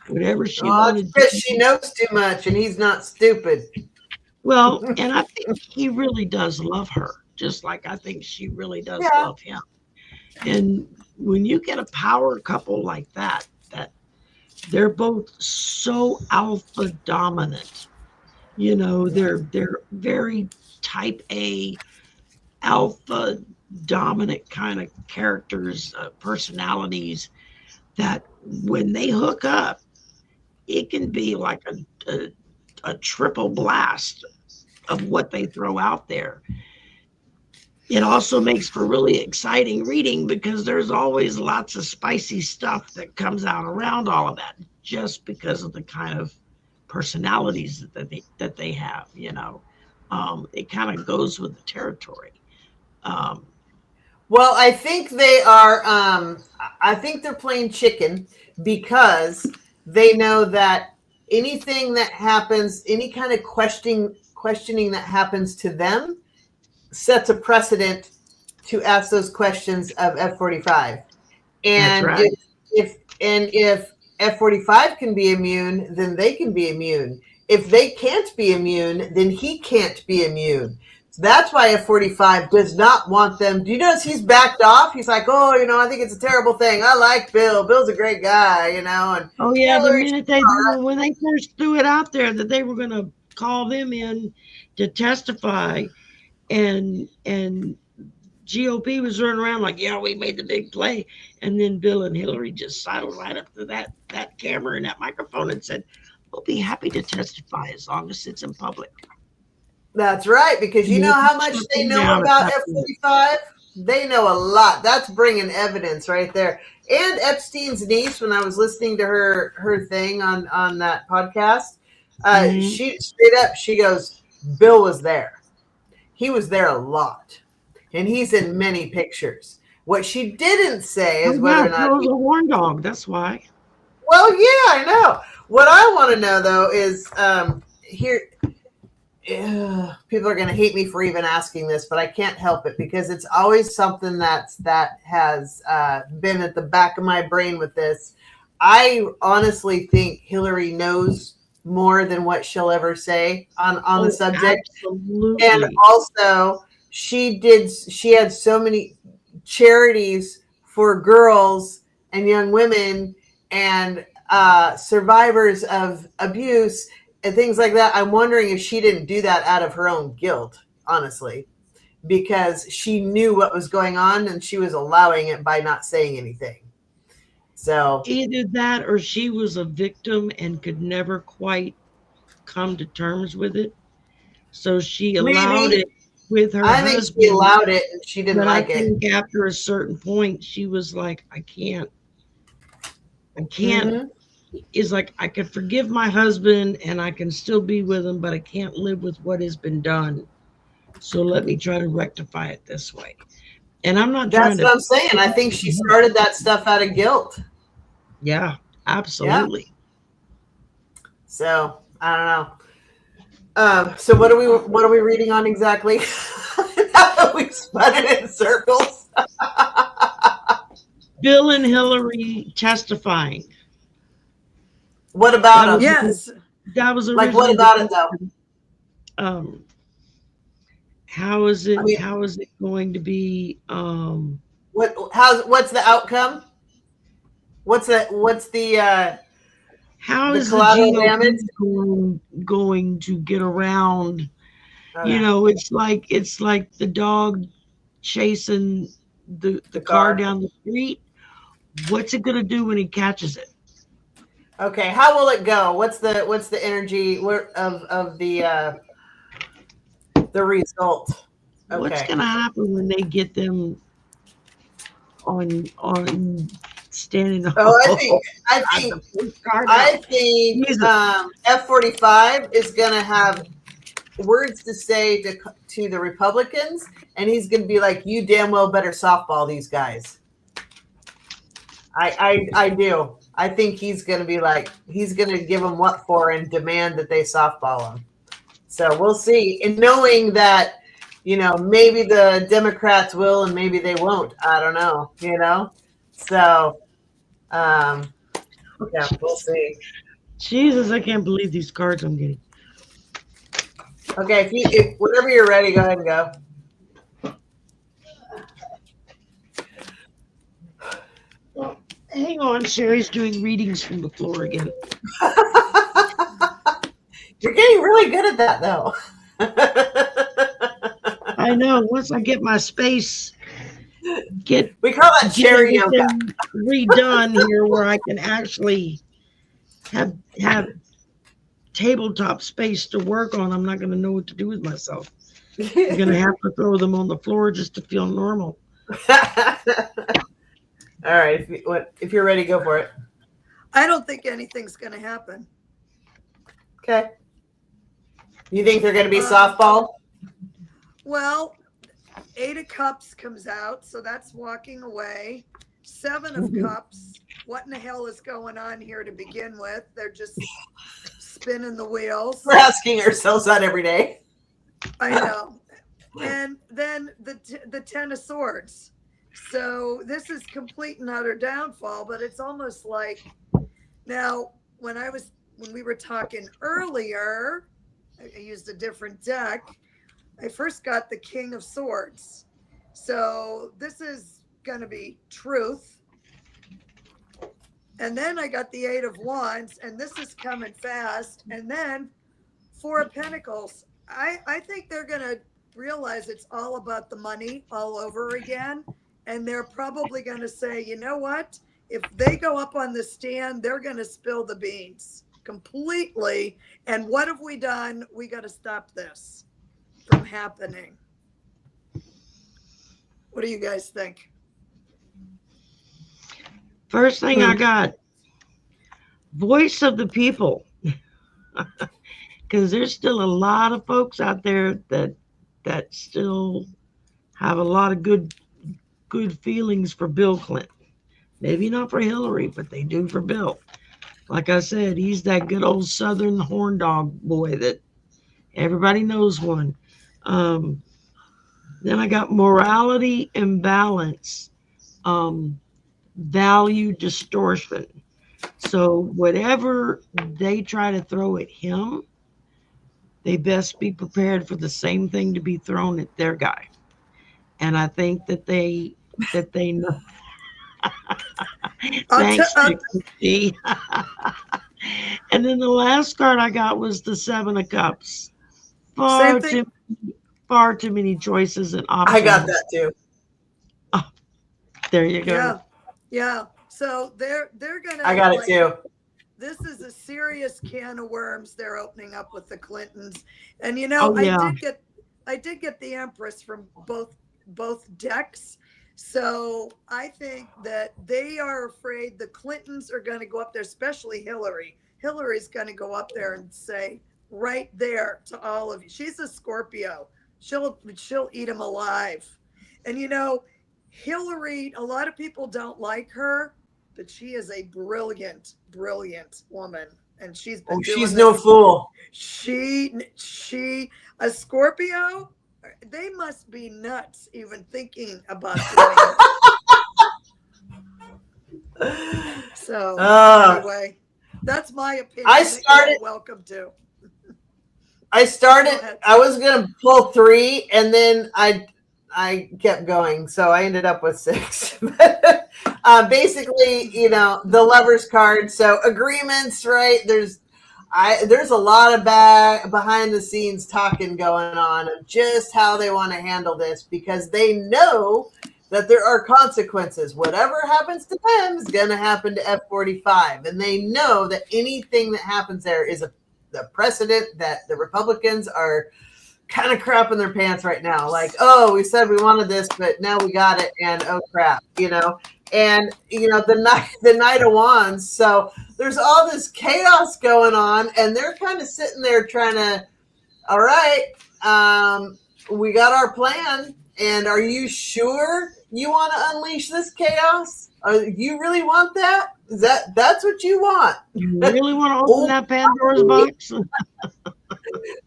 S3: Whatever she wanted.
S1: Because she knows too much, and he's not stupid.
S3: Well, and I think he really does love her, just like I think she really does love him. And when you get a power couple like that they're both so alpha dominant, you know, they're very type A alpha dominant kind of characters, personalities, that when they hook up, it can be like a triple blast of what they throw out there. It also makes for really exciting reading because there's always lots of spicy stuff that comes out around all of that, just because of the kind of personalities that they have, you know. It kind of goes with the territory.
S1: Well, I think they are, I think they're playing chicken because they know that anything that happens, any kind of questioning that happens to them sets a precedent to ask those questions of F-45. And
S3: right.
S1: if F-45 can be immune, then they can be immune. If they can't be immune, then he can't be immune. So that's why F-45 does not want them. Do you notice he's backed off? He's like, oh, you know, I think it's a terrible thing. I like Bill. Bill's a great guy, you know. And
S3: oh yeah, the minute when they first threw it out there that they were going to call them in to testify, and GOP was running around like, yeah, we made the big play. And then Bill and Hillary just sidled right up to that camera and that microphone and said, we'll be happy to testify as long as it's in public.
S1: That's right, because you know how much they know about F-45? They know a lot. That's bringing evidence right there. And Epstein's niece, when I was listening to her thing on that podcast, she straight up, she goes, Bill was there. He was there a lot, and he's in many pictures. What she didn't say is whether or not
S3: he was a horn dog. That's why.
S1: Well, yeah, I know. What I want to know though is here. People are going to hate me for even asking this, but I can't help it because it's always something that has been at the back of my brain with this. I honestly think Hillary knows more than what she'll ever say on the subject.
S3: Absolutely.
S1: And also she had so many, charities for girls and young women and survivors of abuse and things like that. I'm wondering if she didn't do that out of her own guilt, honestly, because she knew what was going on and she was allowing it by not saying anything. So
S3: either that or she was a victim and could never quite come to terms with it. So she allowed
S1: maybe
S3: it with her
S1: I think she
S3: husband.
S1: allowed it and she didn't
S3: But I
S1: like it.
S3: think after a certain point, she was like, I can't.
S1: Mm-hmm.
S3: Is like, I can forgive my husband and I can still be with him, but I can't live with what has been done. So let me try to rectify it this way. And I'm not trying
S1: That's
S3: to.
S1: what I'm saying. I think she started that stuff out of guilt.
S3: Yeah,
S1: Yeah.
S3: absolutely.
S1: So I don't know. So what are we reading on exactly? Now that we've spun it in circles.
S3: Bill and Hillary testifying.
S1: What about
S3: That was
S1: them?
S2: Yes.
S3: that was
S1: Like, what
S3: originally the
S1: about it though?
S3: question. How is
S1: I
S3: it?
S1: mean,
S3: How is it going to be?
S1: what's the outcome?
S3: How
S1: The
S3: is the
S1: collateral damage?
S3: GOP going to get around?
S1: Okay,
S3: It's like the dog chasing the
S1: the
S3: car
S1: car.
S3: down the street. What's it going to do when he catches it?
S1: Okay, how will it go? What's the energy of the result?
S3: What's
S1: Okay.
S3: going to happen when they get them on standing on
S1: Oh, I
S3: the
S1: think
S3: first car down? Jesus.
S1: F-45 is going to have words to say to the Republicans, and he's going to be like, "You damn well better softball these guys." I do. I think he's going to be like, he's going to give them what for and demand that they softball him. So we'll see. And knowing that, maybe the Democrats will and maybe they won't. I don't know. So, yeah, we'll see.
S3: Jesus, I can't believe these cards I'm getting.
S1: Okay, if whenever you're ready, go ahead and go.
S3: Hang on, Sherry's doing readings from the floor again.
S1: You're getting really good at that, though.
S3: I know. Once I get my space,
S1: We call that
S3: get
S1: Sherry yoga.
S3: everything redone here, where I can actually have tabletop space to work on, I'm not going to know what to do with myself. I'm going to have to throw them on the floor just to feel normal.
S1: All right, if you're ready, go for it.
S2: I don't think anything's going to happen.
S1: Okay. You think they're going to be softball?
S2: Well, 8 of Cups comes out, so that's walking away. 7 of Cups. What in the hell is going on here to begin with? They're just spinning the wheels.
S1: We're asking ourselves that every day.
S2: I know. And then the 10 of Swords. So this is complete and utter downfall, but it's almost like, now when we were talking earlier, I used a different deck. I first got the King of Swords. So this is going to be truth. And then I got the 8 of Wands, and this is coming fast. And then 4 of Pentacles. I think they're going to realize it's all about the money all over again. And they're probably going to say, you know what? If they go up on the stand, they're going to spill the beans completely. And what have we done? We got to stop this from happening. What do you guys think?
S3: First thing I got, voice of the people. Because there's still a lot of folks out there that still have a lot of good feelings for Bill Clinton. Maybe not for Hillary, but they do for Bill. Like I said, he's that good old Southern horn dog boy that everybody knows one. Then I got morality imbalance, value distortion. So whatever they try to throw at him, they best be prepared for the same thing to be thrown at their guy. And I think that they that they know.
S2: I'll
S3: Thanks,
S2: t-
S3: Christy. And then the last card I got was the Seven of Cups.
S2: Same
S3: Far
S2: thing.
S3: too, far too many choices and
S1: I got
S3: options.
S1: that too.
S3: Oh, there you go.
S2: Yeah. Yeah. So they're gonna
S1: I got it too.
S2: This is a serious can of worms they're opening up with the Clintons. And
S3: Oh yeah.
S2: I did get the Empress from both decks. So I think that they are afraid the Clintons are going to go up there, especially Hillary. Hillary's going to go up there and say right there to all of you. She's a Scorpio. She'll eat them alive. And Hillary, a lot of people don't like her, but she is a brilliant, brilliant woman. And she's been doing
S1: she's
S2: this.
S1: no fool.
S2: She a Scorpio, they must be nuts even thinking about doing it. So anyway, that's my opinion. Welcome to.
S1: I was gonna pull 3 and then I kept going, so I ended up with 6. Basically, the Lovers card. So agreements, right? There's a lot of behind the scenes talking going on of just how they want to handle this, because they know that there are consequences. Whatever happens to them is going to happen to F-45, and they know that anything that happens there is the precedent that the Republicans are kind of crapping their pants right now. Like, oh, we said we wanted this, but now we got it, and oh crap, and the Knight of Wands. So there's all this chaos going on, and they're kind of sitting there trying to, all right, we got our plan, and are you sure you want to unleash this chaos? You really want that? That's what you want?
S3: You really want to open that Pandora's box?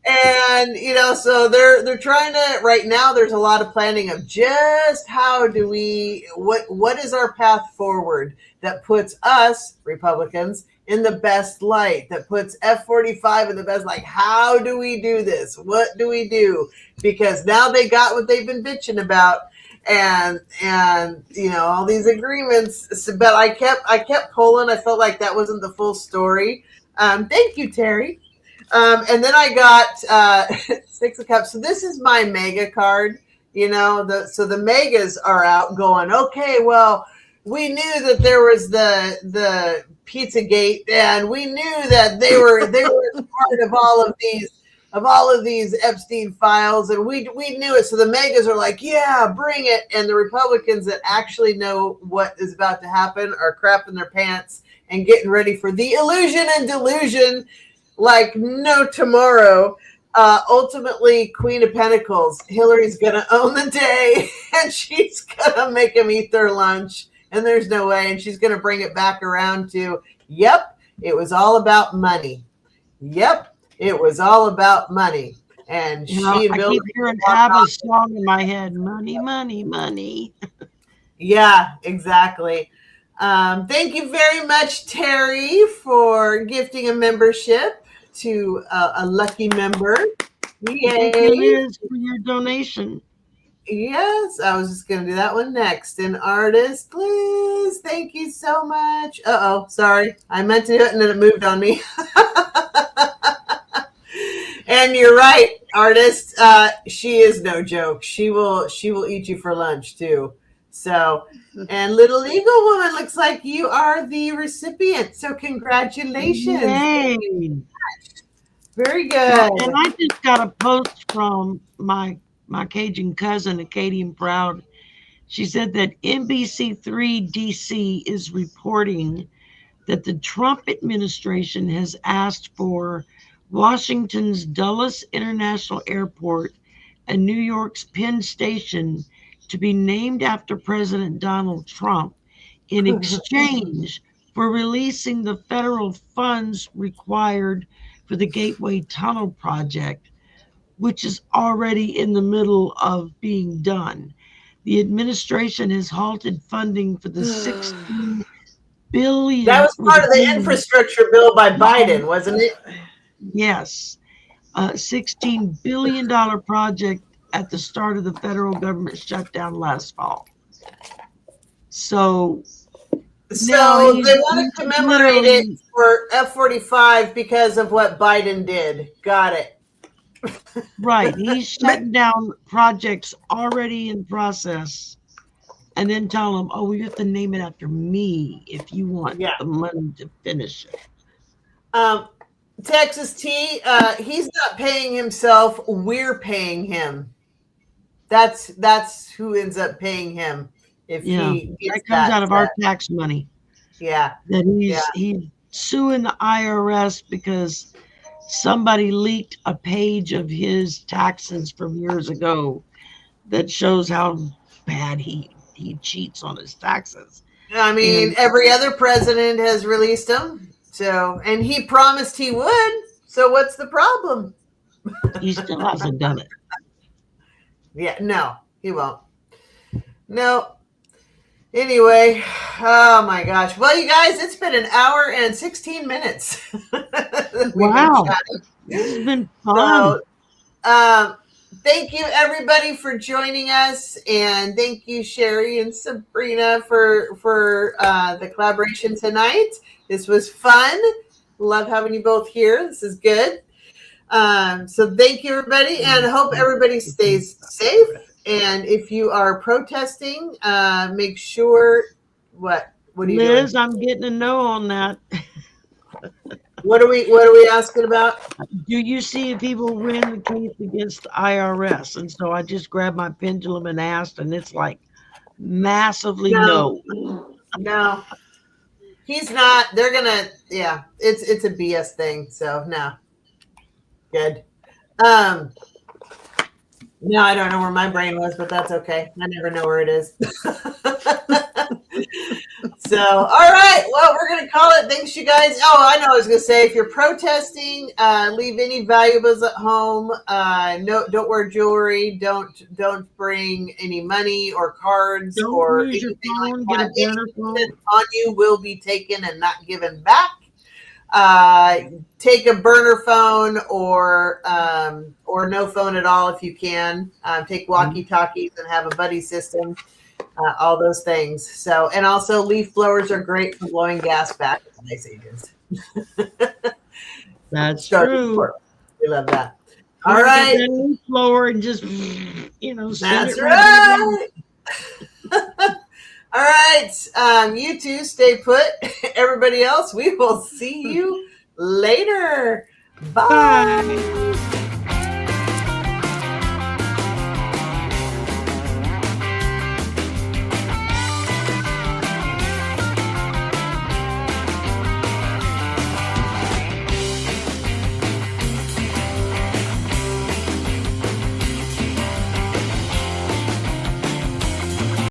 S1: And so they're trying to, right now there's a lot of planning of just how do we, what is our path forward that puts us Republicans in the best light, that puts F-45 in the best light. How do we do this? What do we do? Because now they got what they've been bitching about, and all these agreements. But I kept pulling. I felt like that wasn't the full story. Thank you, Terry. And then I got 6 of Cups. So this is my mega card. So the megas are out going, okay, well, we knew that there was the Pizzagate, and we knew that they were part of all of these Epstein files, and we knew it. So the megas are like, yeah, bring it. And the Republicans that actually know what is about to happen are crapping their pants and getting ready for the illusion and delusion like no tomorrow. Ultimately, Queen of Pentacles, Hillary's going to own the day, and she's going to make them eat their lunch, and there's no way. And she's going to bring it back around to, yep, it was all about money. Yep, it was all about money. And
S3: I keep hearing ABBA's song in my head, money, money, money.
S1: Yeah, exactly. Thank you very much, Terry, for gifting a membership to a lucky member. Yay.
S3: Thank you, Liz, for your donation.
S1: Yes, I was just going to do that one next. And artist Liz, thank you so much. Sorry. I meant to do it and then it moved on me. And you're right, artist. She is no joke. She will eat you for lunch too. So, and Little Eagle Woman, looks like you are the recipient. So congratulations.
S3: Yay.
S1: Very good.
S3: And I just got a post from my Cajun cousin, Acadian Proud. She said that NBC3 DC is reporting that the Trump administration has asked for Washington's Dulles International Airport and New York's Penn Station to be named after President Donald Trump in exchange for releasing the federal funds required for the Gateway Tunnel project, which is already in the middle of being done. The administration has halted funding for the $16 billion.
S1: That was part of the infrastructure bill by Biden, wasn't it?
S3: Yes. $16 billion project at the start of the federal government shutdown last fall. So
S1: So
S3: he's
S1: they want to commemorate it for F-45 because of what Biden did. Got it.
S3: Right. He's shutting down projects already in process and then tell them, oh, we have to name it after me if you want the money to finish it.
S1: Texas T, he's not paying himself. We're paying him. That's who ends up paying him. If he gets
S3: that comes out of our tax money.
S1: Yeah.
S3: That he's suing the IRS because somebody leaked a page of his taxes from years ago that shows how bad he cheats on his taxes.
S1: I mean, every other president has released them. So, and he promised he would. So what's the problem?
S3: He still hasn't done it.
S1: Yeah, no, he won't. No. Anyway, oh my gosh. Well, you guys, it's been an hour and 16 minutes.
S3: Wow. This has been fun.
S1: So, thank you everybody for joining us, and thank you Shari and Sabrina for the collaboration tonight. This was fun. Love having you both here. This is good. So thank you everybody, and I hope everybody stays safe. And if you are protesting, make sure what are you
S3: Liz,
S1: doing?
S3: I'm getting a no on that.
S1: What are we asking about?
S3: Do you see if people win the case against the IRS? And so I just grabbed my pendulum and asked, and it's like massively no.
S1: No. He's not. They're gonna. Yeah, it's a BS thing. So no. Good. No, I don't know where my brain was, but that's okay. I never know where it is. So, all right. Well, we're going to call it. Thanks, you guys. Oh, I know. I was going to say, if you're protesting, leave any valuables at home. No, don't wear jewelry. Don't bring any money or cards or anything like that. Anything on you will be taken and not given back. Take a burner phone or no phone at all if you can. Take walkie-talkies and have a buddy system. All those things. So, and also leaf blowers are great for blowing gas back at the ice agents.
S3: That's true.
S1: We love that. All right.
S3: Leaf blower and just,
S1: That's right. All right. You two stay put. Everybody else, we will see you later. Bye.